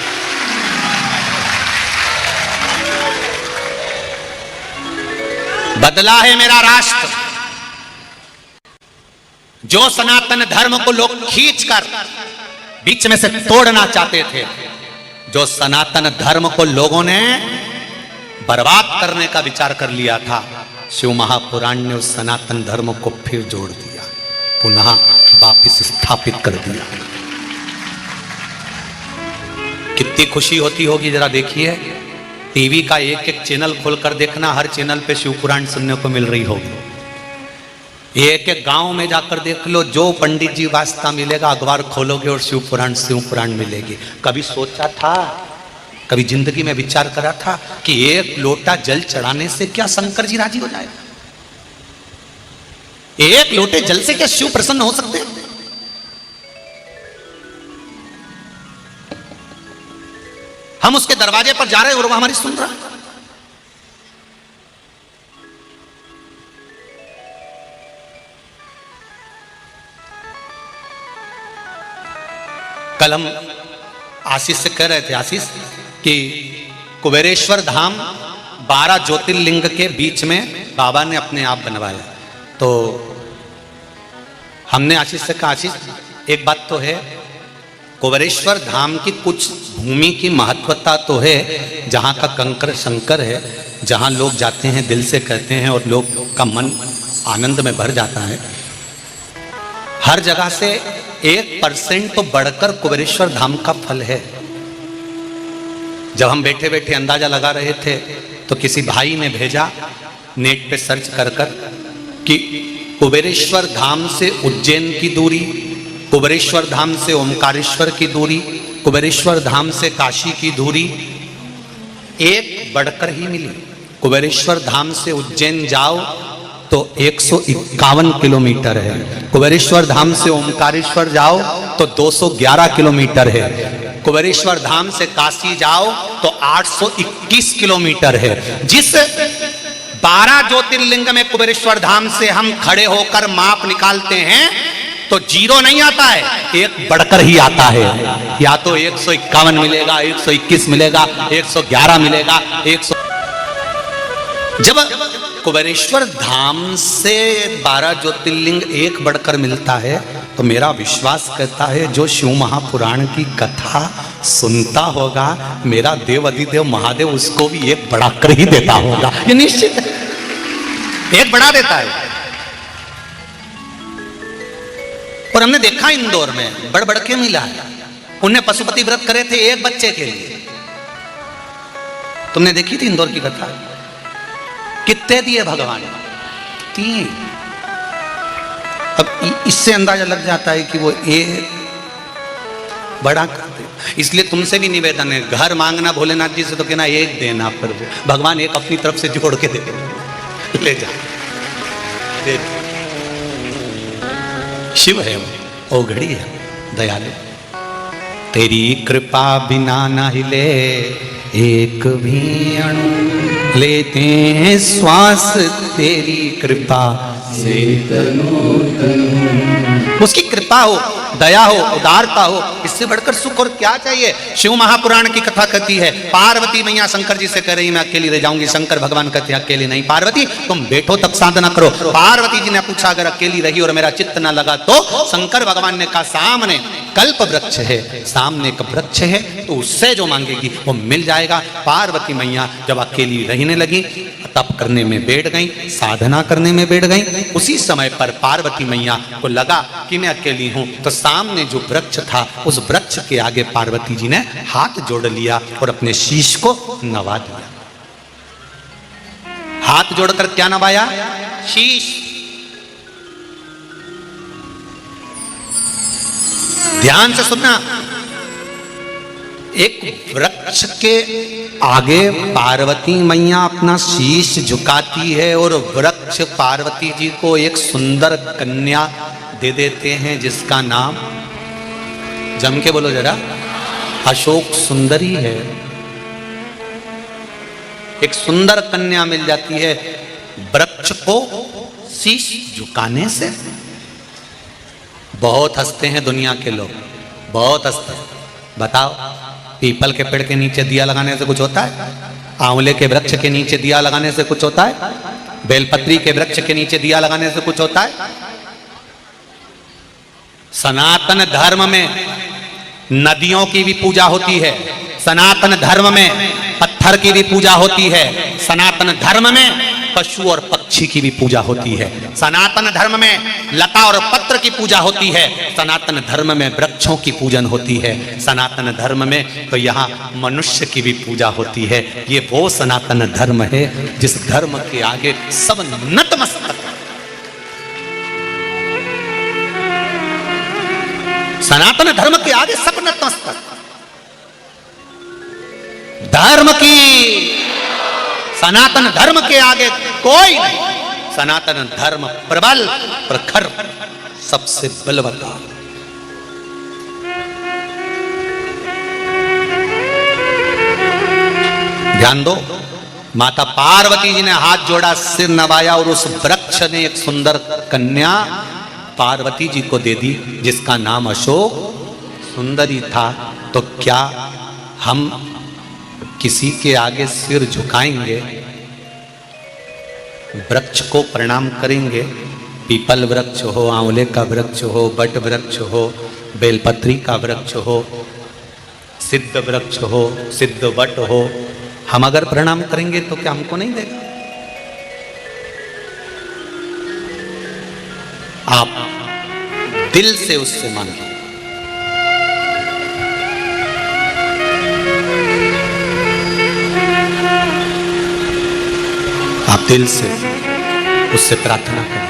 बदला है मेरा राष्ट्र। जो सनातन धर्म को लोग खींचकर बीच में से तोड़ना चाहते थे, जो सनातन धर्म को लोगों ने बर्बाद करने का विचार कर लिया था, शिव महापुराण ने उस सनातन धर्म को फिर जोड़ दिया, पुनः वापिस स्थापित कर दिया। कितनी खुशी होती होगी जरा देखिए। टीवी का एक एक चैनल खोलकर देखना, हर चैनल पे शिव पुराण सुनने को मिल रही होगी। एक एक गांव में जाकर देख लो, जो पंडित जी वास्ता मिलेगा अखबार खोलोगे और शिव पुराण मिलेगी। कभी सोचा था, कभी जिंदगी में विचार करा था कि एक लोटा जल चढ़ाने से क्या शंकर जी राजी हो जाएगा? एक लोटे जल से क्या शिव प्रसन्न हो सकते हैं? हम उसके दरवाजे पर जा रहे हैं और वो हमारी सुन रहा है। कल हम आशीष से कह रहे थे, आशीष कि कुबेरेश्वर धाम 12 ज्योतिर्लिंग के बीच में बाबा ने अपने आप बनवाया। तो हमने आशीष से कहा, आशीष एक बात तो है, कुबेरेश्वर धाम की कुछ भूमि की महत्वता तो है, जहाँ का कंकर शंकर है, जहाँ लोग जाते हैं दिल से कहते हैं और लोग का मन आनंद में भर जाता है। हर जगह से 1% तो बढ़कर कुबेरेश्वर धाम का फल है। जब हम बैठे बैठे अंदाजा लगा रहे थे तो किसी भाई ने भेजा नेट पे सर्च कर कि कुबेरेश्वर धाम से उज्जैन की दूरी, कुबेरेश्वर धाम से ओमकारेश्वर की दूरी, कुबेरेश्वर धाम से काशी की दूरी एक बढ़कर ही मिली। कुबेरेश्वर धाम से उज्जैन जाओ तो 151 किलोमीटर है, कुबेरेश्वर धाम से ओमकारेश्वर जाओ तो 211 किलोमीटर है, कुबेरेश्वर धाम से काशी जाओ तो 821 किलोमीटर है। जिस 12 ज्योतिर्लिंग में कुबेरेश्वर धाम से हम खड़े होकर माप निकालते हैं तो 0 नहीं आता है, एक बढ़कर ही आता है। या तो 151 मिलेगा, 121 मिलेगा, 111 मिलेगा, 100। जब कुबेरेश्वर धाम से 12 ज्योतिर्लिंग एक बढ़कर मिलता है तो मेरा विश्वास कहता है जो शिव महापुराण की कथा सुनता होगा, मेरा देव अधिदेव महादेव उसको भी एक बढ़ाकर ही देता होगा। ये निश्चित है, एक बढ़ा देता है। और हमने देखा इंदौर में बढ़ बढ़ के मिला है। उन्हें पशुपति व्रत करे थे एक बच्चे के लिए। तुमने देखी थी इंदौर की कथा? कितने दिए भगवान? 3। अब इससे अंदाजा लग जाता है कि वो एक बड़ा करते। इसलिए तुमसे भी निवेदन है, घर मांगना भोलेनाथ जी से तो कहना एक देना, पर भगवान एक अपनी तरफ से जोड़ के दे, ले जा। शिव है वो, ओघड़ी है, दयालु। तेरी कृपा बिना न हिले एक भी अणु, लेते हैं श्वास तेरी कृपा से तनु तनु। उसकी कृपा हो, दया हो, उदारता हो, इससे बढ़कर सुख और क्या चाहिए? शिव महापुराण की कथा कहती है पार्वती मैया शंकर जी से कह रही मैं अकेली रह जाऊंगी। शंकर भगवान कहते हैं अकेली नहीं पार्वती, तुम बैठो तक साधना करो। पार्वती जी ने पूछा अगर अकेली रही और मेरा चित्त ना लगा तो? शंकर भगवान ने कहा सामने कल्प वृक्ष है, सामने एक वृक्ष है, तो उससे जो मांगेगी वो मिल जाएगा। पार्वती मैया जब अकेली रहने लगी, तप करने में बैठ गई, साधना करने में बैठ गई। उसी समय पर पार्वती मैया को लगा कि मैं अकेली हूं, तो सामने जो वृक्ष था उस वृक्ष के आगे पार्वती जी ने हाथ जोड़ लिया और अपने शीश को नवा दिया। हाथ जोड़कर क्या नवाया? शीश। ध्यान से सुनना, एक वृक्ष के आगे पार्वती मैया अपना शीश झुकाती है और वृक्ष पार्वती जी को एक सुंदर कन्या दे देते हैं जिसका नाम, जम के बोलो जरा, अशोक सुंदरी है। एक सुंदर कन्या मिल जाती है वृक्ष को शीश झुकाने से। बहुत हंसते हैं दुनिया के लोग, बहुत हंसते हैं। बताओ पीपल के पेड़ के नीचे दिया लगाने से कुछ होता है? आंवले के वृक्ष के नीचे दिया लगाने से कुछ होता है? बेलपत्री के वृक्ष के नीचे दिया लगाने से कुछ होता है? सनातन धर्म में नदियों की भी पूजा होती है, सनातन धर्म में पत्थर की भी पूजा होती है, सनातन धर्म में पशु और पक्षी की भी पूजा होती है, सनातन धर्म में लता और पत्र की पूजा होती है, सनातन धर्म में वृक्षों की पूजन होती है, सनातन धर्म में तो यहाँ मनुष्य की भी पूजा होती है। ये वो सनातन धर्म है जिस धर्म के आगे सब नतमस्तक। सनातन धर्म के आगे सब नतमस्तक। धर्म की, सनातन धर्म के आगे कोई नहीं। सनातन धर्म प्रबल प्रखर सबसे बलवत्ता। ध्यान दो, माता पार्वती जी ने हाथ जोड़ा, सिर नवाया और उस वृक्ष ने एक सुंदर कन्या पार्वती जी को दे दी जिसका नाम अशोक सुंदरी था। तो क्या हम किसी के आगे सिर झुकाएंगे, वृक्ष को प्रणाम करेंगे? पीपल वृक्ष हो, आंवले का वृक्ष हो, बट वृक्ष हो, बेलपत्री का वृक्ष हो, सिद्ध वृक्ष हो, सिद्ध वट हो, हम अगर प्रणाम करेंगे तो क्या हमको नहीं देगा? आप दिल से उससे मांगिए। आप दिल से उससे प्रार्थना करें,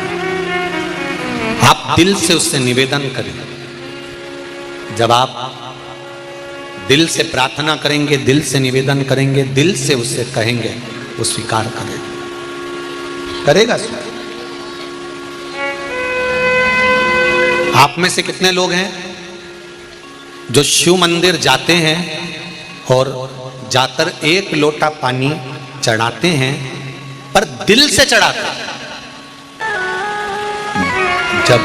आप दिल से उससे निवेदन करें। जब आप दिल से प्रार्थना करेंगे, दिल से निवेदन करेंगे, दिल से उससे कहेंगे, वो स्वीकार करेगा, करेगा स्वीकार। आप में से कितने लोग हैं जो शिव मंदिर जाते हैं और जाकर एक लोटा पानी चढ़ाते हैं, पर दिल से चढ़ाते हैं? जब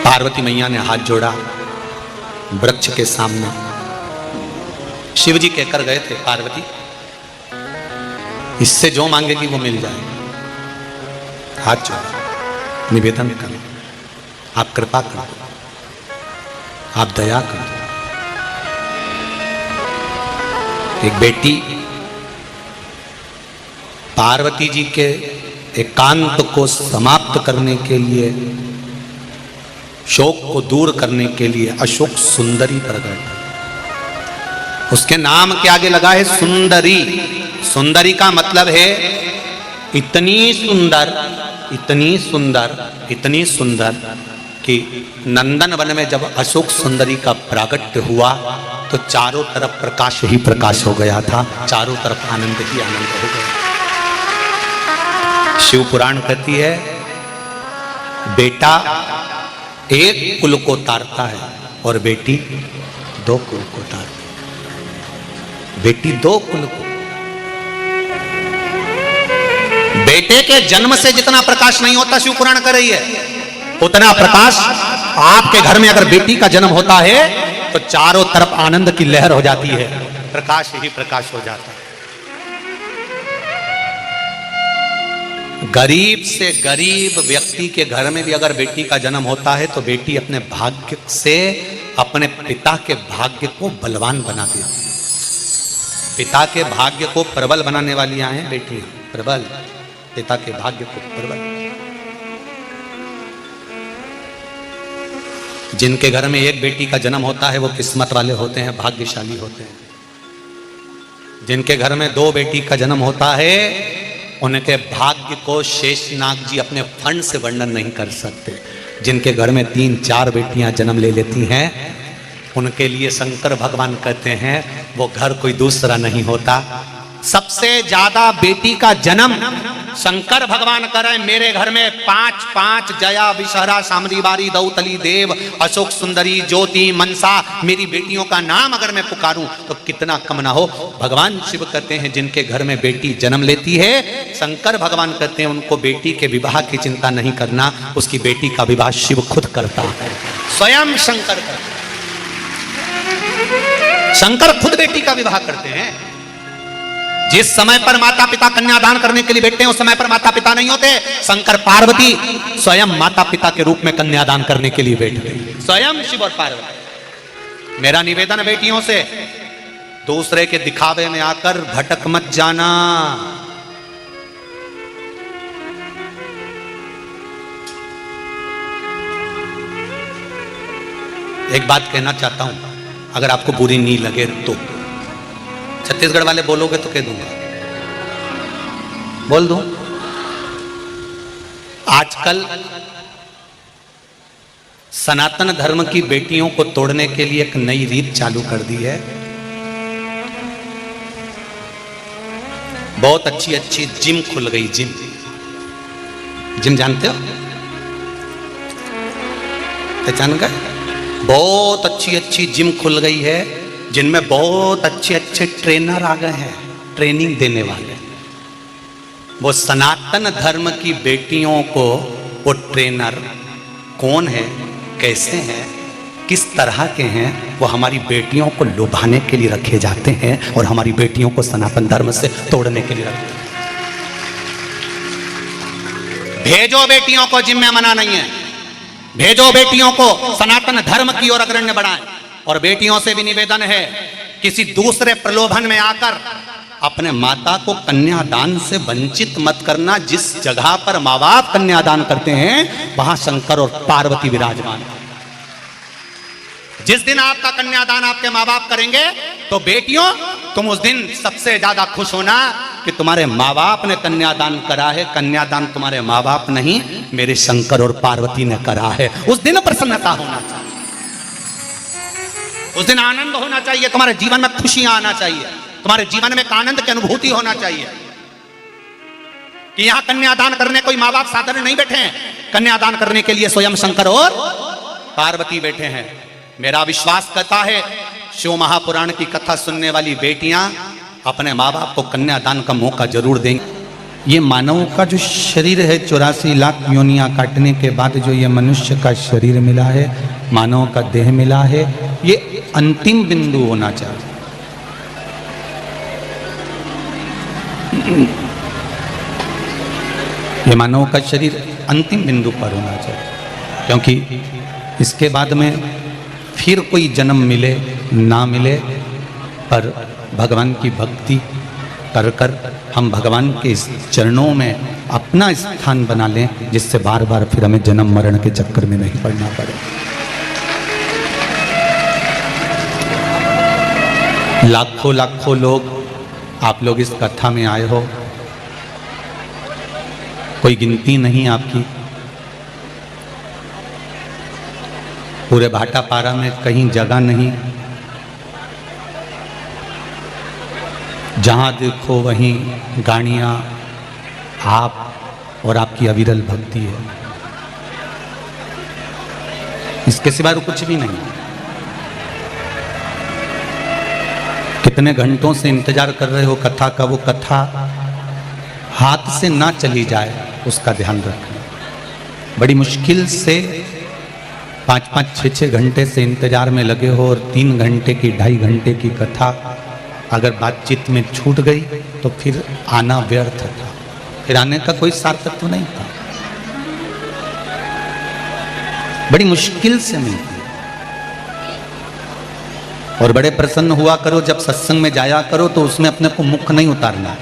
पार्वती मैया ने हाथ जोड़ा वृक्ष के सामने, शिव जी कहकर गए थे, पार्वती इससे जो मांगेगी वो मिल जाएगा। हाथ जोड़ा, निवेदन करो, आप कृपा करो, आप दया करो। एक बेटी पार्वती जी के एकांत को समाप्त करने के लिए, शोक को दूर करने के लिए अशोक सुंदरी प्रकट। उसके नाम के आगे लगा है सुंदरी। सुंदरी का मतलब है इतनी सुंदर, इतनी सुंदर, इतनी सुंदर कि नंदन वन में जब अशोक सुंदरी का प्रागट्य हुआ तो चारों तरफ प्रकाश ही प्रकाश हो गया था, चारों तरफ आनंद ही आनंद हो गया। शिव पुराण कहती है, बेटा एक कुल को तारता है और बेटी दो कुल को तारती है। बेटी दो कुल को। बेटे के जन्म से जितना प्रकाश नहीं होता, शिव पुराण कर रही है, उतना प्रकाश आपके घर में अगर बेटी का जन्म होता है तो चारों तरफ आनंद की लहर हो जाती है, प्रकाश ही प्रकाश हो जाता है। गरीब से गरीब व्यक्ति के घर में भी अगर बेटी का जन्म होता है तो बेटी अपने भाग्य से अपने पिता के भाग्य को बलवान बना देती है। पिता के भाग्य को प्रबल बनाने वाली हैं बेटी, प्रबल, पिता के भाग्य को प्रबल। जिनके घर में एक बेटी का जन्म होता है वो किस्मत वाले होते हैं, भाग्यशाली होते हैं। जिनके घर में दो बेटी का जन्म होता है उनके भाग्य को शेषनाग जी अपने फंड से वर्णन नहीं कर सकते। जिनके घर में 3-4 बेटियां जन्म ले लेती हैं उनके लिए शंकर भगवान कहते हैं वो घर कोई दूसरा नहीं होता। सबसे ज्यादा बेटी का जन्म शंकर भगवान करें। मेरे घर में 5 जया, विषहरा, सामरीवारी, दौतली, देव, अशोक सुंदरी, ज्योति, मनसा, मेरी बेटियों का नाम अगर मैं पुकारूं तो कितना कम ना हो। भगवान शिव कहते हैं जिनके घर में बेटी जन्म लेती है, शंकर भगवान कहते हैं उनको बेटी के विवाह की चिंता नहीं करना, उसकी बेटी का विवाह शिव खुद करता है, स्वयं शंकर करते हैं। शंकर खुद बेटी का विवाह करते हैं। जिस समय पर माता पिता कन्यादान करने के लिए बैठते हैं उस समय पर माता पिता नहीं होते। शंकर पार्वती स्वयं माता पिता के रूप में कन्यादान करने के लिए बैठते हैं, स्वयं शिव और पार्वती। मेरा निवेदन बेटियों से, दूसरे के दिखावे में आकर भटक मत जाना। एक बात कहना चाहता हूं, अगर आपको बुरी नहीं लगे तो। छत्तीसगढ़ वाले बोलोगे तो कह दूंगा, बोल दूं। आजकल सनातन धर्म की बेटियों को तोड़ने के लिए एक नई रीत चालू कर दी है। बहुत अच्छी अच्छी जिम खुल गई। जिम जानते हो, पहचान गए? बहुत अच्छी अच्छी जिम खुल गई है जिनमें बहुत अच्छे अच्छे ट्रेनर आ गए हैं, ट्रेनिंग देने वाले। वो सनातन धर्म की बेटियों को वो ट्रेनर कौन है, कैसे हैं, किस तरह के हैं, वो हमारी बेटियों को लुभाने के लिए रखे जाते हैं और हमारी बेटियों को सनातन धर्म से तोड़ने के लिए रखते हैं। भेजो बेटियों को, जिम में मना नहीं है। भेजो बेटियों को, सनातन धर्म की ओर अग्रण्य बढ़ाएं। और बेटियों से भी निवेदन है, किसी दूसरे प्रलोभन में आकर अपने माता को कन्यादान से वंचित मत करना। जिस जगह पर माँ बाप कन्यादान करते हैं वहां शंकर और पार्वती विराजमान। जिस दिन आपका कन्यादान आपके माँ बाप करेंगे तो बेटियों तुम उस दिन सबसे ज्यादा खुश होना कि तुम्हारे माँ बाप ने कन्यादान करा है। कन्यादान तुम्हारे माँ बाप नहीं, मेरे शंकर और पार्वती ने करा है। उस दिन प्रसन्नता होना चाहिए, उस दिन आनंद होना चाहिए, तुम्हारे जीवन में खुशियां आना चाहिए, तुम्हारे जीवन में एक आनंद की अनुभूति होना चाहिए कि यहां कन्यादान करने कोई माँ बाप साधारण नहीं बैठे हैं। कन्यादान करने के लिए स्वयं शंकर और पार्वती बैठे हैं। मेरा विश्वास करता है शिव महापुराण की कथा सुनने वाली बेटियां अपने माँ बाप को कन्यादान का मौका जरूर देंगे। ये मानव का जो शरीर है 84 लाख योनियां काटने के बाद जो ये मनुष्य का शरीर मिला है, मानव का देह मिला है, ये अंतिम बिंदु होना चाहिए। ये मानव का शरीर अंतिम बिंदु पर होना चाहिए, क्योंकि इसके बाद में फिर कोई जन्म मिले ना मिले, पर भगवान की भक्ति कर कर हम भगवान के इस चरणों में अपना स्थान बना लें, जिससे बार बार फिर हमें जन्म मरण के चक्कर में नहीं पड़ना पड़े। लाखों लाखों लोग आप लोग इस कथा में आए हो, कोई गिनती नहीं आपकी। पूरे भाटापारा में कहीं जगह नहीं, जहां देखो वहीं गाड़ियां, आप और आपकी अविरल भक्ति है। इसके सिवा कुछ भी नहीं। कितने घंटों से इंतजार कर रहे हो कथा का, वो कथा हाथ से ना चली जाए उसका ध्यान रखना। बड़ी मुश्किल से 5-5, 6-6 घंटे से इंतजार में लगे हो और 3 घंटे की 2.5 घंटे की कथा अगर बातचीत में छूट गई तो फिर आना व्यर्थ था, फिर आने का कोई सार्थक नहीं था। बड़ी मुश्किल से मिलती। और बड़े प्रसन्न हुआ करो जब सत्संग में जाया करो, तो उसमें अपने को मुख नहीं उतारना।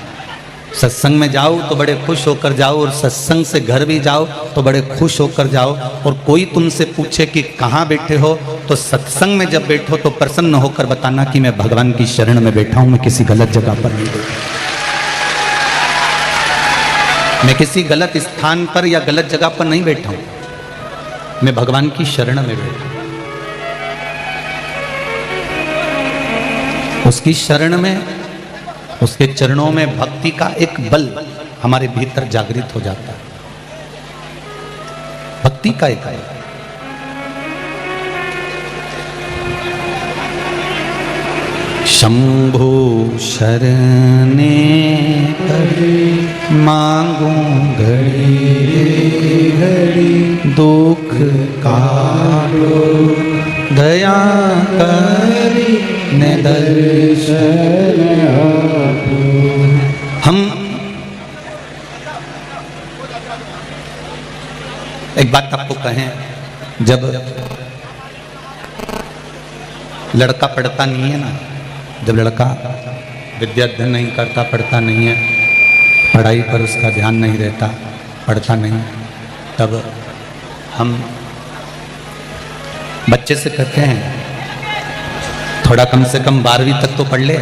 सत्संग में जाओ तो बड़े खुश होकर जाओ, और सत्संग से घर भी जाओ तो बड़े खुश होकर जाओ। और कोई तुमसे पूछे कि कहाँ बैठे हो, तो सत्संग में जब बैठो तो प्रसन्न होकर बताना कि मैं भगवान की शरण में बैठा हूं, मैं किसी गलत जगह पर नहीं बैठा, मैं किसी गलत स्थान पर या गलत जगह पर नहीं बैठा हूं, मैं भगवान की शरण में बैठा हूं। उसकी शरण में, उसके चरणों में भक्ति का एक बल हमारे भीतर जागृत हो जाता है। भक्ति का एक बल। शंभो शरणे मांगू घड़ी घड़ी, दुख काटो दया करी ने दर्शन आपो। बात आपको कहें, जब लड़का पढ़ता नहीं है ना, जब लड़का विद्या अध्ययन नहीं करता, पढ़ता नहीं है, पढ़ाई पर उसका ध्यान नहीं रहता, पढ़ता नहीं, तब हम बच्चे से कहते हैं थोड़ा कम से कम 12वीं तक तो पढ़ ले,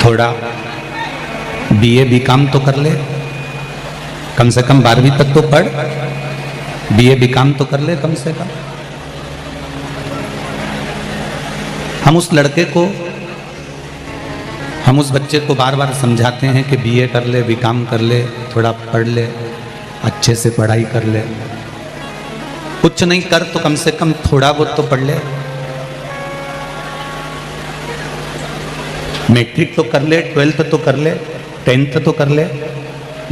थोड़ा BA BCom तो कर ले, कम से कम 12वीं तक तो पढ़, BA BCom तो कर ले कम से कम। हम उस लड़के को, हम उस बच्चे को बार बार समझाते हैं कि BA कर ले, BCom कर ले, थोड़ा पढ़ ले, अच्छे से पढ़ाई कर ले, कुछ नहीं कर तो कम से कम थोड़ा बहुत तो पढ़ ले, मैट्रिक तो कर ले, 12th तो कर ले, 10th तो कर ले,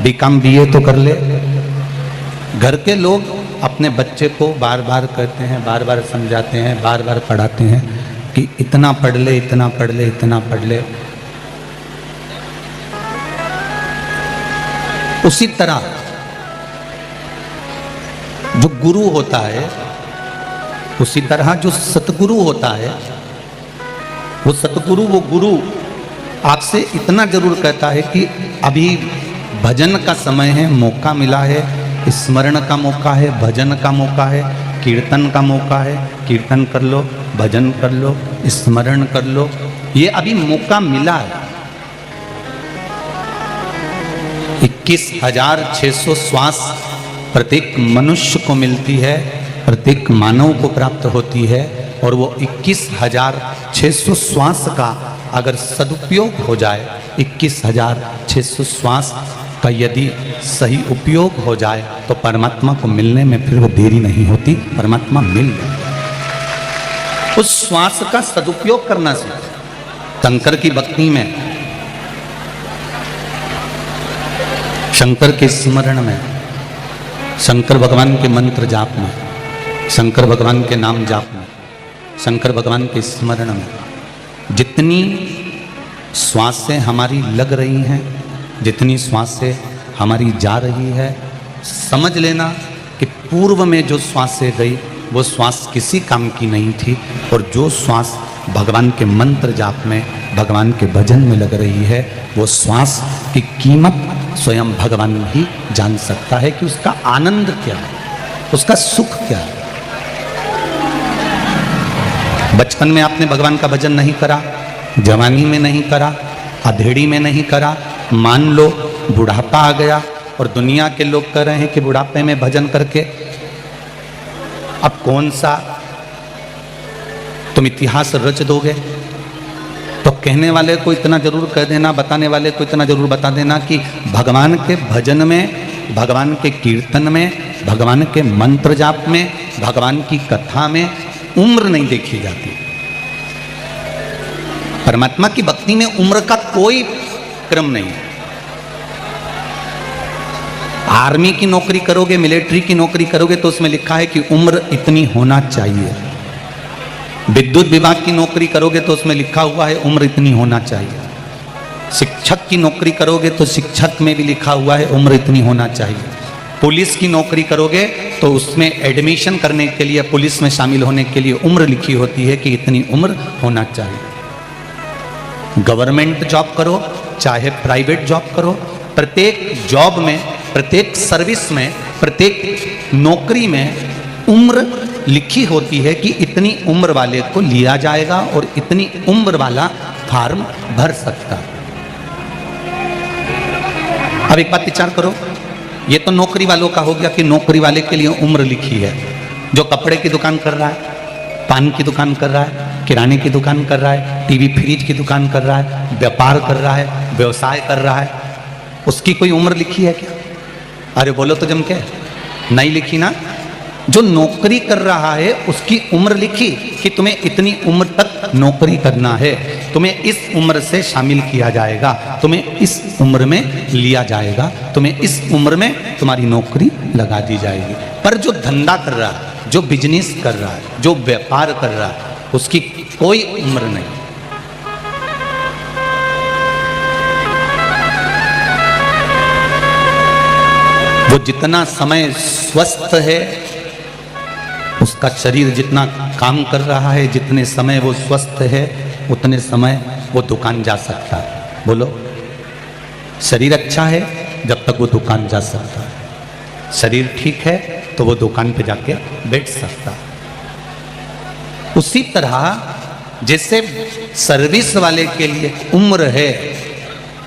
BCom BA तो कर ले। घर के लोग अपने बच्चे को बार बार कहते हैं, बार बार समझाते हैं, बार बार पढ़ाते हैं कि इतना पढ़ ले, इतना पढ़ ले, इतना पढ़ ले। उसी तरह जो गुरु होता है, उसी तरह जो सतगुरु होता है, वो सतगुरु, वो गुरु आपसे इतना जरूर कहता है कि अभी भजन का समय है, मौका मिला है, स्मरण का मौका है, भजन का मौका है, कीर्तन का मौका है, कीर्तन कर लो, भजन कर लो, स्मरण कर लो, ये अभी मौका मिला है। 21,600 श्वास प्रत्येक मनुष्य को मिलती है, प्रत्येक मानव को प्राप्त होती है, और वो 21,600 श्वास का अगर सदुपयोग हो जाए, 21,600 श्वास का यदि सही उपयोग हो जाए तो परमात्मा को मिलने में फिर वो देरी नहीं होती, परमात्मा मिल जाए। उस श्वास का सदुपयोग करना सीखे। शंकर की भक्ति में, शंकर के स्मरण में, शंकर भगवान के मंत्र जाप में, शंकर भगवान के नाम जाप में, शंकर भगवान के स्मरण में जितनी श्वासें हमारी लग रही हैं, जितनी श्वासें हमारी जा रही है, समझ लेना कि पूर्व में जो श्वासें गई वो श्वास किसी काम की नहीं थी, और जो श्वास भगवान के मंत्र जाप में, भगवान के भजन में लग रही है, वो श्वास की कीमत स्वयं भगवान ही जान सकता है कि उसका आनंद क्या है, उसका सुख क्या है। बचपन में आपने भगवान का भजन नहीं करा, जवानी में नहीं करा, अधेड़ी में नहीं करा, मान लो बुढ़ापा आ गया और दुनिया के लोग कह रहे हैं कि बुढ़ापे में भजन करके अब कौन सा तुम इतिहास रच दोगे, तो कहने वाले को इतना जरूर कह देना, बताने वाले को इतना जरूर बता देना कि भगवान के भजन में, भगवान के कीर्तन में, भगवान के मंत्र जाप में, भगवान की कथा में उम्र नहीं देखी जाती। परमात्मा की भक्ति में उम्र का कोई क्रम नहीं है। आर्मी की नौकरी करोगे, मिलिट्री की नौकरी करोगे तो उसमें लिखा है कि उम्र इतनी होना चाहिए। विद्युत विभाग की नौकरी करोगे तो उसमें लिखा हुआ है उम्र इतनी होना चाहिए। शिक्षक की नौकरी करोगे तो शिक्षक में भी लिखा हुआ है उम्र इतनी होना चाहिए। पुलिस की नौकरी करोगे तो उसमें एडमिशन करने के लिए, पुलिस में शामिल होने के लिए उम्र लिखी होती है कि इतनी उम्र होना चाहिए। गवर्नमेंट जॉब करो चाहे प्राइवेट जॉब करो, प्रत्येक जॉब में, प्रत्येक सर्विस में, प्रत्येक नौकरी में उम्र लिखी होती है कि इतनी उम्र वाले को लिया जाएगा और इतनी उम्र वाला फॉर्म भर सकता। अब एक बात विचार करो, ये तो नौकरी वालों का हो गया कि नौकरी वाले के लिए उम्र लिखी है। जो कपड़े की दुकान कर रहा है, पान की दुकान कर रहा है, किराने की दुकान कर रहा है, टीवी फ्रिज की दुकान कर रहा है, व्यापार कर रहा है, व्यवसाय कर रहा है, उसकी कोई उम्र लिखी है क्या? अरे बोलो तो जम के, नहीं लिखी ना। जो नौकरी कर रहा है उसकी उम्र लिखी कि तुम्हें इतनी उम्र तक नौकरी करना है, तुम्हें इस उम्र से शामिल किया जाएगा, तुम्हें इस उम्र में लिया जाएगा, तुम्हें इस उम्र में तुम्हारी नौकरी लगा दी जाएगी। पर जो धंधा कर रहा है, जो बिजनेस कर रहा है, जो व्यापार कर रहा है, उसकी कोई उम्र नहीं। वो जितना समय स्वस्थ है, उसका शरीर जितना काम कर रहा है, जितने समय वो स्वस्थ है उतने समय वो दुकान जा सकता है। बोलो, शरीर अच्छा है जब तक वो दुकान जा सकता है, शरीर ठीक है तो वो दुकान पे जाके बैठ सकता है। उसी तरह जैसे सर्विस वाले के लिए उम्र है,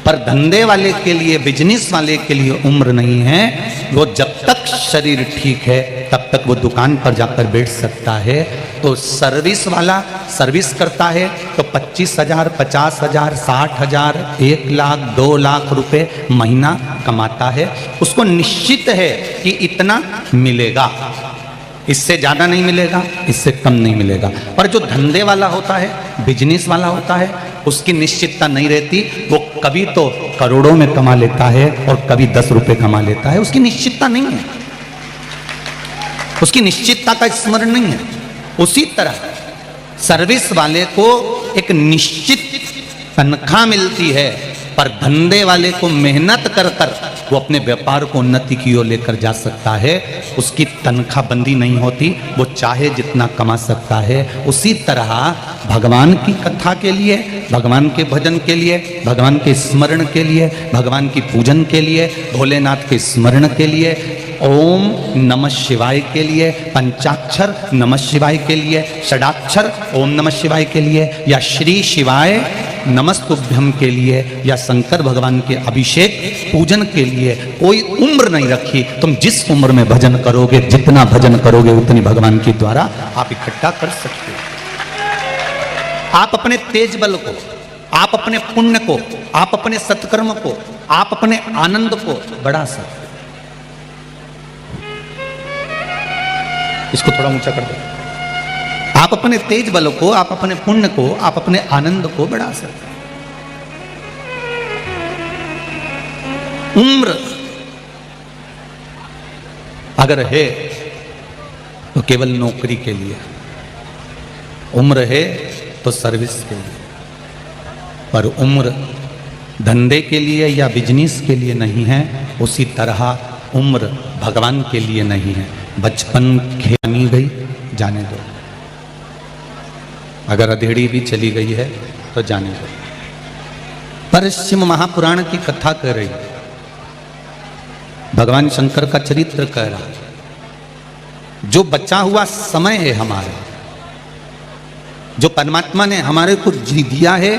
पर धंधे वाले के लिए, बिजनेस वाले के लिए उम्र नहीं है। वो जब तक शरीर ठीक है तब तक वो दुकान पर जाकर बैठ सकता है। तो सर्विस वाला सर्विस करता है तो 25,000, 50,000, 60,000, 1 लाख, 2 लाख रुपए महीना कमाता है। उसको निश्चित है कि इतना मिलेगा, इससे ज़्यादा नहीं मिलेगा, इससे कम नहीं मिलेगा। पर जो धंधे वाला होता है, बिजनेस वाला होता है, उसकी निश्चितता नहीं रहती। वो कभी तो करोड़ों में कमा लेता है और कभी 10 रुपए कमा लेता है। उसकी निश्चितता नहीं है, उसकी निश्चितता का स्मरण नहीं है। उसी तरह सर्विस वाले को एक निश्चित तनख्वाह मिलती है, पर धंधे वाले को मेहनत कर कर वो अपने व्यापार को उन्नति की ओर लेकर जा सकता है। उसकी तनख्वाह बंदी नहीं होती, वो चाहे जितना कमा सकता है। उसी तरह भगवान की कथा के लिए, भगवान के भजन के लिए, भगवान के स्मरण के लिए, भगवान की पूजन के लिए, भोलेनाथ के स्मरण के लिए, ओम नमः शिवाय के लिए, पंचाक्षर नमः शिवाय के लिए, षडाक्षर ओम नमः शिवाय के लिए, या श्री शिवाय नमस्तुभ्यम के लिए, या शंकर भगवान के अभिषेक पूजन के लिए कोई उम्र नहीं रखी। तुम जिस उम्र में भजन करोगे, जितना भजन करोगे उतनी भगवान के द्वारा आप इकट्ठा कर सकते हो। आप अपने तेज बल को, आप अपने पुण्य को, आप अपने सत्कर्म को, आप अपने आनंद को बढ़ा सकते हो। इसको थोड़ा ऊंचा कर दो। आप अपने तेज बल को, आप अपने पुण्य को, आप अपने आनंद को बढ़ा सकते हैं। उम्र अगर है तो केवल नौकरी के लिए, उम्र है तो सर्विस के लिए, पर उम्र धंधे के लिए या बिजनेस के लिए नहीं है। उसी तरह उम्र भगवान के लिए नहीं है। बचपन खेलनी गई, जाने दो। अगर अधेड़ी भी चली गई है तो जाने दो। पर शिव महापुराण की कथा कह रही, भगवान शंकर का चरित्र कह रहा, जो बचा हुआ समय है हमारा, जो परमात्मा ने हमारे को दिया है,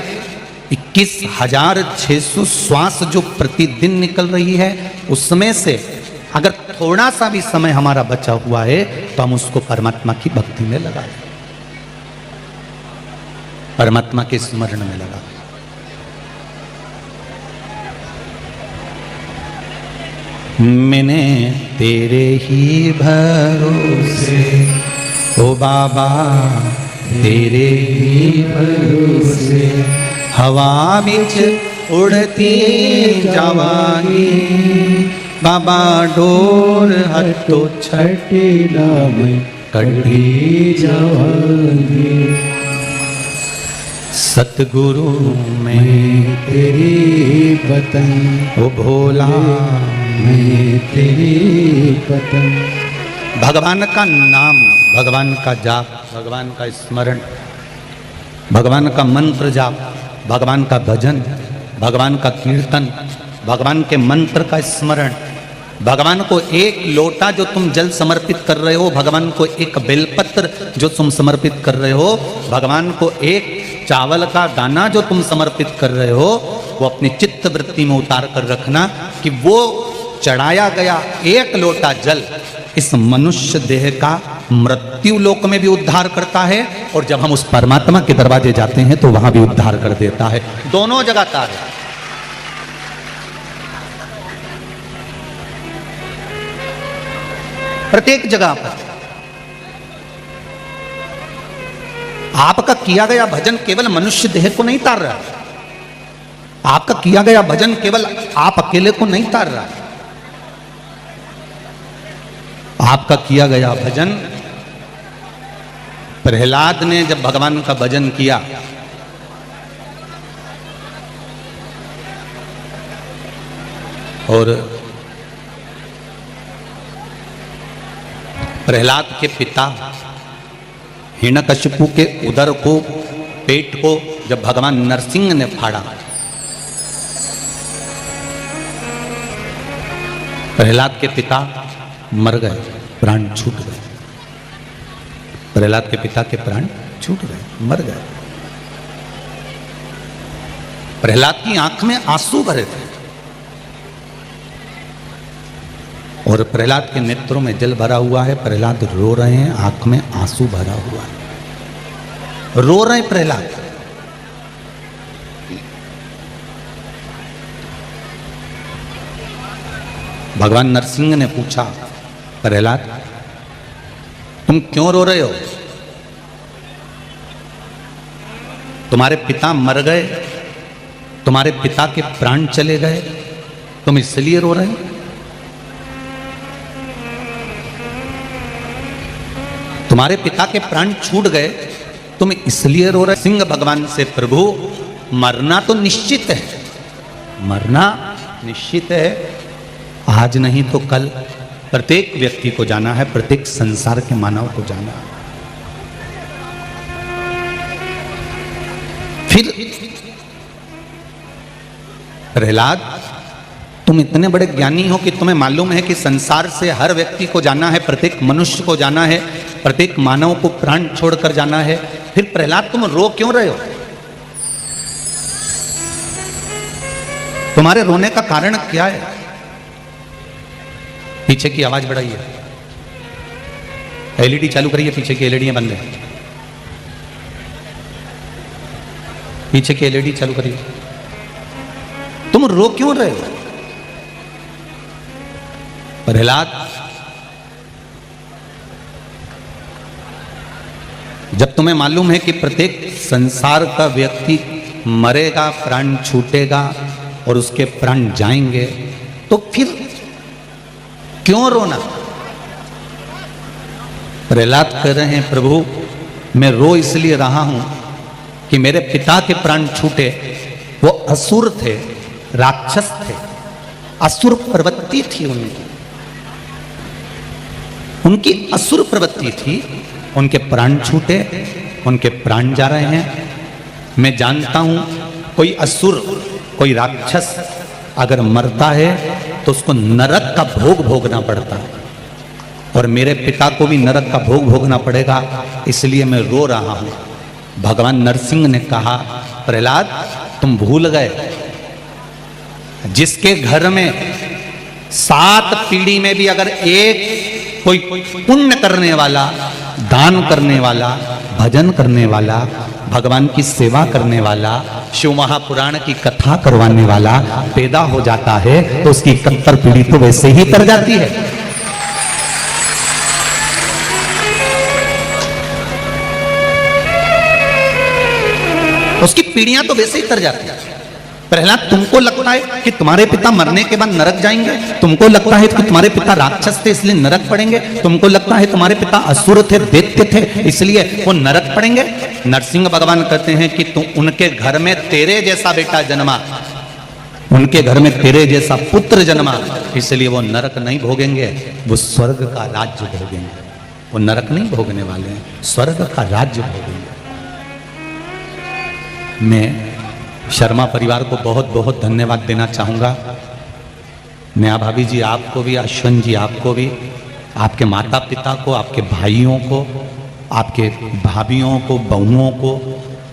21,600 श्वास जो प्रतिदिन निकल रही है, उसमें से अगर थोड़ा सा भी समय हमारा बचा हुआ है तो हम उसको परमात्मा की भक्ति में लगा दें, परमात्मा के स्मरण में लगा। मैंने तेरे ही भरोसे, ओ बाबा तेरे ही भरोसे, हवा बिच उड़ती जावांगी, बाबा डोर हटो छठी नाम कड़ी जावांगी। सतगुरु में तेरी पतन, ओ भोला में तेरी पतन। भगवान का नाम, भगवान का जाप, भगवान का स्मरण, भगवान का मंत्र जाप, भगवान का भजन, भगवान का कीर्तन, भगवान के मंत्र का स्मरण, भगवान को एक लोटा जो तुम जल समर्पित कर रहे हो, भगवान को एक बेलपत्र जो तुम समर्पित कर रहे हो, भगवान को एक चावल का दाना जो तुम समर्पित कर रहे हो, वो अपनी चित्त वृत्ति में उतार कर रखना कि वो चढ़ाया गया एक लोटा जल इस मनुष्य देह का मृत्यु लोक में भी उद्धार करता है, और जब हम उस परमात्मा के दरवाजे जाते हैं तो वहां भी उद्धार कर देता है। दोनों जगह तार है। प्रत्येक जगह पर आपका किया गया भजन केवल मनुष्य देह को नहीं तार रहा, आपका किया गया भजन केवल आप अकेले को नहीं तार रहा, आपका किया गया भजन, प्रहलाद ने जब भगवान का भजन किया और प्रहलाद के पिता हिरण्यकशिपु के उदर को, पेट को जब भगवान नरसिंह ने फाड़ा, प्रहलाद के पिता मर गए, प्राण छूट गए। प्रहलाद के पिता के प्राण छूट गए, मर गए। प्रहलाद की आंख में आंसू भरे थे और प्रहलाद के नेत्रों में जल भरा हुआ है। प्रहलाद रो रहे हैं, आंख में आंसू भरा हुआ है, रो रहे हैं प्रहलाद। भगवान नरसिंह ने पूछा, प्रहलाद तुम क्यों रो रहे हो? तुम्हारे पिता मर गए, तुम्हारे पिता के प्राण चले गए, तुम इसलिए रो रहे हो? तुम्हारे पिता के प्राण छूट गए, तुम इसलिए रो रहे? सिंह भगवान से, प्रभु मरना तो निश्चित है, मरना निश्चित है, आज नहीं तो कल प्रत्येक व्यक्ति को जाना है, प्रत्येक संसार के मानव को जाना है। फिर प्रहलाद तुम इतने बड़े ज्ञानी हो कि तुम्हें मालूम है कि संसार से हर व्यक्ति को जाना है, प्रत्येक मनुष्य को जाना है, प्रत्येक मानव को प्राण छोड़कर जाना है, फिर प्रहलाद तुम रो क्यों रहे हो? तुम्हारे रोने का कारण क्या है? पीछे की आवाज बढ़ाइए, एलईडी चालू करिए, पीछे की एलईडी बंद है, पीछे की एलईडी चालू करिए। तुम रो क्यों रहे हो? प्रहलाद जब तुम्हें मालूम है कि प्रत्येक संसार का व्यक्ति मरेगा, प्राण छूटेगा और उसके प्राण जाएंगे, तो फिर क्यों रोना? प्रहलाद कह रहे हैं, प्रभु मैं रो इसलिए रहा हूं कि मेरे पिता के प्राण छूटे। वो असुर थे, राक्षस थे, असुर प्रवृत्ति थी उनकी असुर प्रवृत्ति थी, उनके प्राण छूटे, उनके प्राण जा रहे हैं। मैं जानता हूं कोई असुर, कोई राक्षस अगर मरता है तो उसको नरक का भोग भोगना पड़ता है, और मेरे पिता को भी नरक का भोग भोगना पड़ेगा, इसलिए मैं रो रहा हूं। भगवान नरसिंह ने कहा, प्रहलाद तुम भूल गए, जिसके घर में 7 पीढ़ी में भी अगर एक कोई पुण्य करने वाला, दान करने वाला, भजन करने वाला, भगवान की सेवा करने वाला, शिव महापुराण की कथा करवाने वाला पैदा हो जाता है, तो उसकी 71 पीढ़ी तो वैसे ही तर जाती है। उसकी पीढ़ियां तो वैसे ही तर जाती है। प्रहलाद तुमको लगता है कि तुम्हारे पिता मरने के बाद नरक जाएंगे, तुमको लगता है कि तुम्हारे पिता राक्षस थे इसलिए नरक पड़ेंगे, तुमको लगता है तुम्हारे पिता असुर थे, दैत्य थे इसलिए वो नरक पड़ेंगे? नरसिंह भगवान कहते हैं कि तुम उनके घर में तेरे जैसा बेटा जन्मा, उनके घर में तेरे जैसा पुत्र जन्मा, इसलिए वो नरक नहीं भोगेंगे, वो स्वर्ग का राज्य भोगेंगे। वो नरक नहीं भोगने वाले हैं, स्वर्ग का राज्य भोगेंगे। मैं शर्मा परिवार को बहुत बहुत धन्यवाद देना चाहूँगा। नेहा भाभी जी आपको भी, अश्विन जी आपको भी, आपके माता पिता को, आपके भाइयों को, आपके भाभियों को, बहुओं को,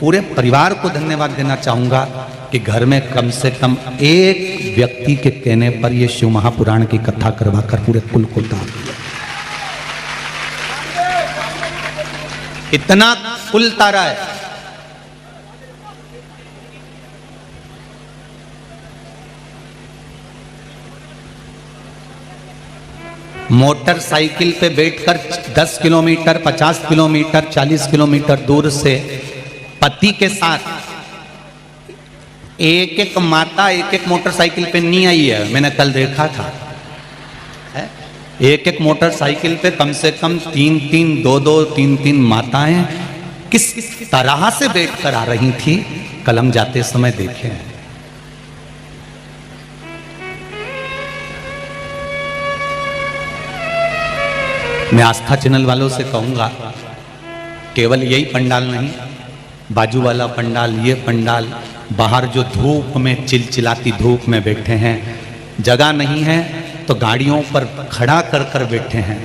पूरे परिवार को धन्यवाद देना चाहूँगा कि घर में कम से कम एक व्यक्ति के कहने पर ये शिव महापुराण की कथा करवा कर पूरे कुल को दान दिया। इतना कुल तारा है। मोटरसाइकिल पे बैठकर 10 किलोमीटर, 50 किलोमीटर, 40 किलोमीटर दूर से पति के साथ एक एक माता एक एक मोटरसाइकिल पे नहीं आई है। मैंने कल देखा था, एक एक मोटरसाइकिल पे कम से कम 3-3, 2-2, 3-3 माताएं किस तरह से बैठकर आ रही थी, कल हम जाते समय देखे हैं। मैं आस्था चैनल वालों से कहूँगा, केवल यही पंडाल नहीं, बाजू वाला पंडाल, ये पंडाल, बाहर जो धूप में चिलचिलाती धूप में बैठे हैं, जगह नहीं है तो गाड़ियों पर खड़ा कर कर बैठे हैं,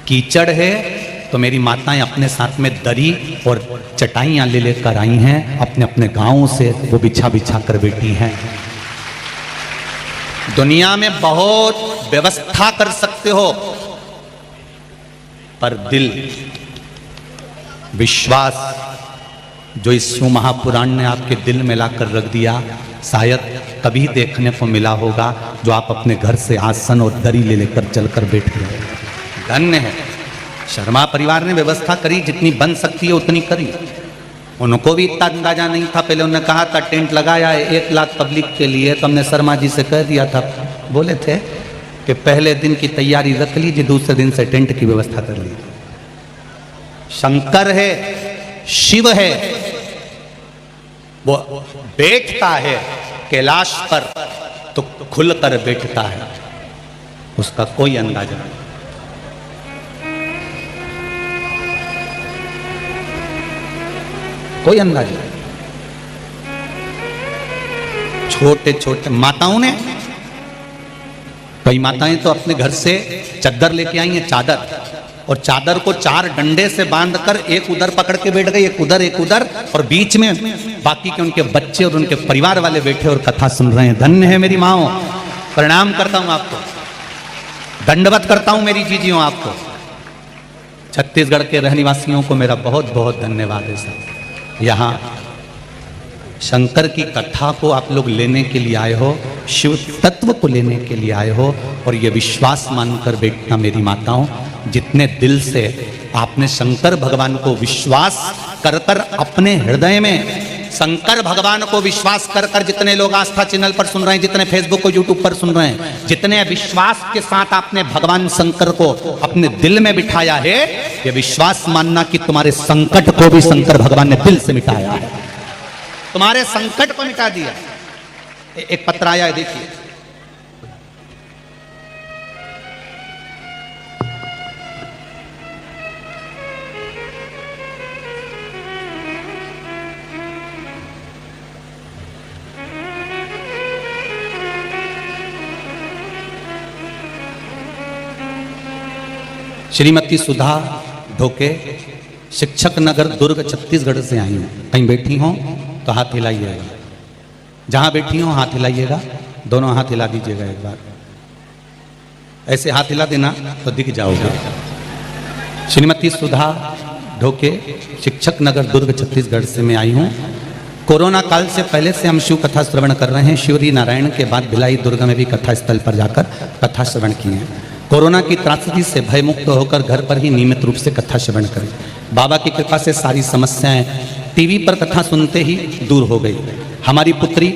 कीचड़ है तो मेरी माताएं अपने साथ में दरी और चटाइयाँ ले लेकर आई हैं, अपने अपने गाँवों से वो बिछा बिछा कर बैठी हैं। दुनिया में बहुत व्यवस्था कर सकते हो, पर दिल, विश्वास जो इस शिव महापुराण ने आपके दिल में लाकर रख दिया, शायद तभी देखने को मिला होगा जो आप अपने घर से आसन और दरी ले लेकर चलकर बैठ गए। धन्य है। शर्मा परिवार ने व्यवस्था करी, जितनी बन सकती है उतनी करी। उनको भी इतना अंदाजा नहीं था। पहले उन्होंने कहा था टेंट लगाया है 1 लाख पब्लिक के लिए, तो हमने शर्मा जी से कह दिया था, बोले थे कि पहले दिन की तैयारी रख लीजिए, दूसरे दिन से टेंट की व्यवस्था कर लीजिए। शंकर है, शिव है, वो बैठता है कैलाश पर तो खुलकर बैठता है, उसका कोई अंदाजा नहीं। कोई अंदाजा नहीं। छोटे छोटे माताओं ने, कई माताएं तो अपने घर से चादर लेके आई हैं, चादर, और चादर को 4 डंडे से बांधकर एक उधर पकड़ के बैठ गई, एक उधर, और बीच में बाकी के उनके बच्चे और उनके परिवार वाले बैठे और कथा सुन रहे हैं। धन्य है मेरी माओ, प्रणाम करता हूं आपको, दंडवत करता हूं मेरी जीजियों आपको। छत्तीसगढ़ के रहनिवासियों को मेरा बहुत बहुत धन्यवाद है साहब। यहाँ शंकर की कथा को आप लोग लेने के लिए आए हो, शिव तत्व को लेने के लिए आए हो, और ये विश्वास मानकर बैठना मेरी माताओं, जितने दिल से आपने शंकर भगवान को विश्वास कर कर अपने हृदय में शंकर भगवान को विश्वास कर कर, जितने लोग आस्था चैनल पर सुन रहे हैं, जितने फेसबुक को यूट्यूब पर सुन रहे हैं, जितने विश्वास के साथ आपने भगवान शंकर को अपने दिल में बिठाया है, ये विश्वास मानना कि तुम्हारे संकट को भी शंकर भगवान ने दिल से मिटाया है, तुम्हारे संकट को मिटा दिया। एक पत्र आया है, देखिए। श्रीमती सुधा ढोके, शिक्षक नगर, दुर्ग, छत्तीसगढ़ से आई हूँ। कहीं बैठी हो तो हाथ हिलाइएगा, जहाँ बैठी हो हाथ हिलाइएगा, दोनों हाथ हिला दीजिएगा एक बार, ऐसे हाथ हिला देना तो दिख जाओगे। श्रीमती सुधा ढोके, शिक्षक नगर, दुर्ग, छत्तीसगढ़ से मैं आई हूँ। कोरोना काल से पहले से हम शिव कथा श्रवण कर रहे हैं। शिवरी नारायण के बाद भिलाई दुर्ग में भी कथा स्थल पर जाकर कथा श्रवण किए हैं। कोरोना की त्रासदी से भयमुक्त होकर घर पर ही नियमित रूप से कथा श्रवण करें। बाबा की कृपा से सारी समस्याएं टीवी पर कथा सुनते ही दूर हो गई। हमारी पुत्री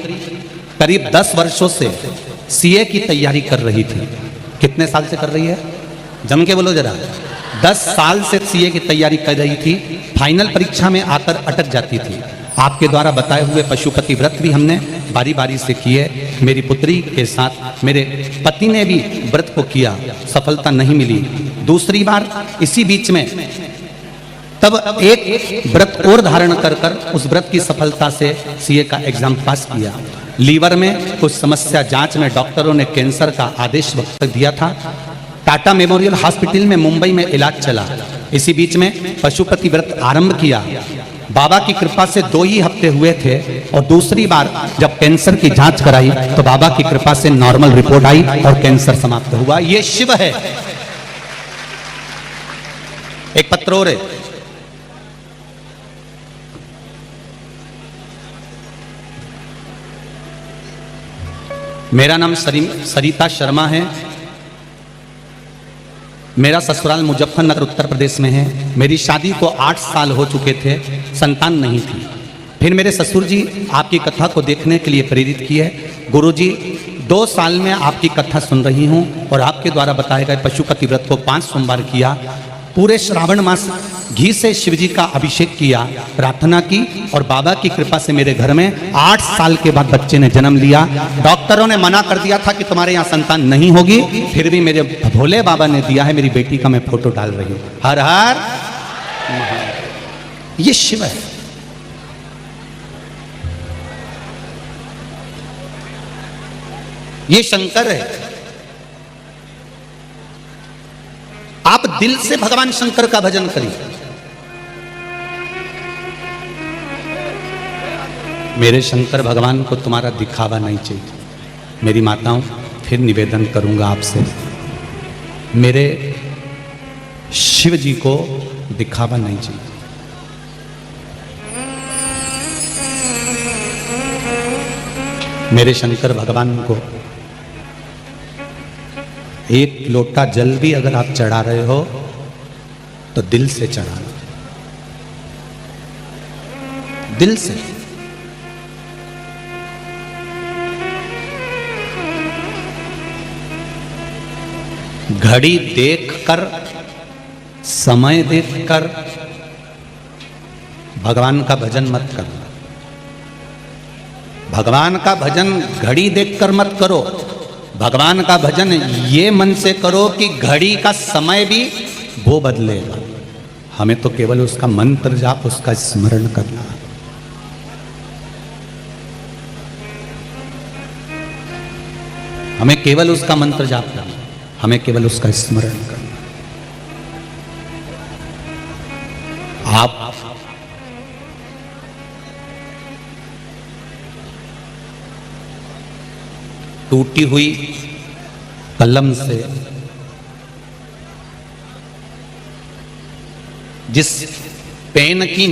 करीब 10 वर्षों से सीए की तैयारी कर रही थी। कितने साल से कर रही है? जम के बोलो जरा। 10 साल से सीए की तैयारी कर रही थी। फाइनल परीक्षा में आकर अटक जाती थी। आपके द्वारा बताए हुए पशुपति व्रत भी हमने बारी बारी से किए। मेरी पुत्री के साथ मेरे पति ने भी व्रत को किया, सफलता नहीं मिली। दूसरी बार इसी बीच में तब एक व्रत और धारण कर कर उस व्रत की सफलता से सीए का एग्जाम पास किया। लीवर में कुछ समस्या, जांच में डॉक्टरों ने कैंसर का आदेश वक्त दिया था। टाटा मेमोरियल हॉस्पिटल में मुंबई में इलाज चला। इसी बीच में पशुपति व्रत आरंभ किया। बाबा की कृपा से 2 ही हफ्ते हुए थे और दूसरी बार जब कैंसर की जांच कराई तो बाबा की कृपा से नॉर्मल रिपोर्ट आई और कैंसर समाप्त हुआ। ये शिव है। एक पत्र और है। मेरा नाम सरिता शर्मा है। मेरा ससुराल मुजफ्फरनगर उत्तर प्रदेश में है। मेरी शादी को 8 साल हो चुके थे, संतान नहीं थी। फिर मेरे ससुर जी आपकी कथा को देखने के लिए प्रेरित किए। गुरुजी 2 साल में आपकी कथा सुन रही हूँ और आपके द्वारा बताए गए पशुपति व्रत को 5 सोमवार किया। पूरे श्रावण मास घी से शिव जी का अभिषेक किया, प्रार्थना की और बाबा की कृपा से मेरे घर में 8 साल के बाद बच्चे ने जन्म लिया। डॉक्टरों ने मना कर दिया था कि तुम्हारे यहाँ संतान नहीं होगी, फिर भी मेरे भोले बाबा ने दिया है। मेरी बेटी का मैं फोटो डाल रही हूं। हर हर महादेव। ये शिव है। ये शंकर है। आप दिल से भगवान शंकर का भजन करिए। मेरे शंकर भगवान को तुम्हारा दिखावा नहीं चाहिए। मेरी माताओं, फिर निवेदन करूंगा आपसे, मेरे शिव जी को दिखावा नहीं चाहिए। मेरे शंकर भगवान को एक लोटा जल भी अगर आप चढ़ा रहे हो तो दिल से चढ़ाना, दिल से। घड़ी देखकर, समय देखकर भगवान का भजन मत करना। भगवान का भजन घड़ी देखकर मत करो। भगवान का भजन ये मन से करो कि घड़ी का समय भी वो बदलेगा। हमें तो केवल उसका मंत्र जाप, उसका स्मरण करना। हमें केवल उसका मंत्र जाप करना, हमें केवल उसका स्मरण करना। आप टूटी हुई कलम से जिस पेन की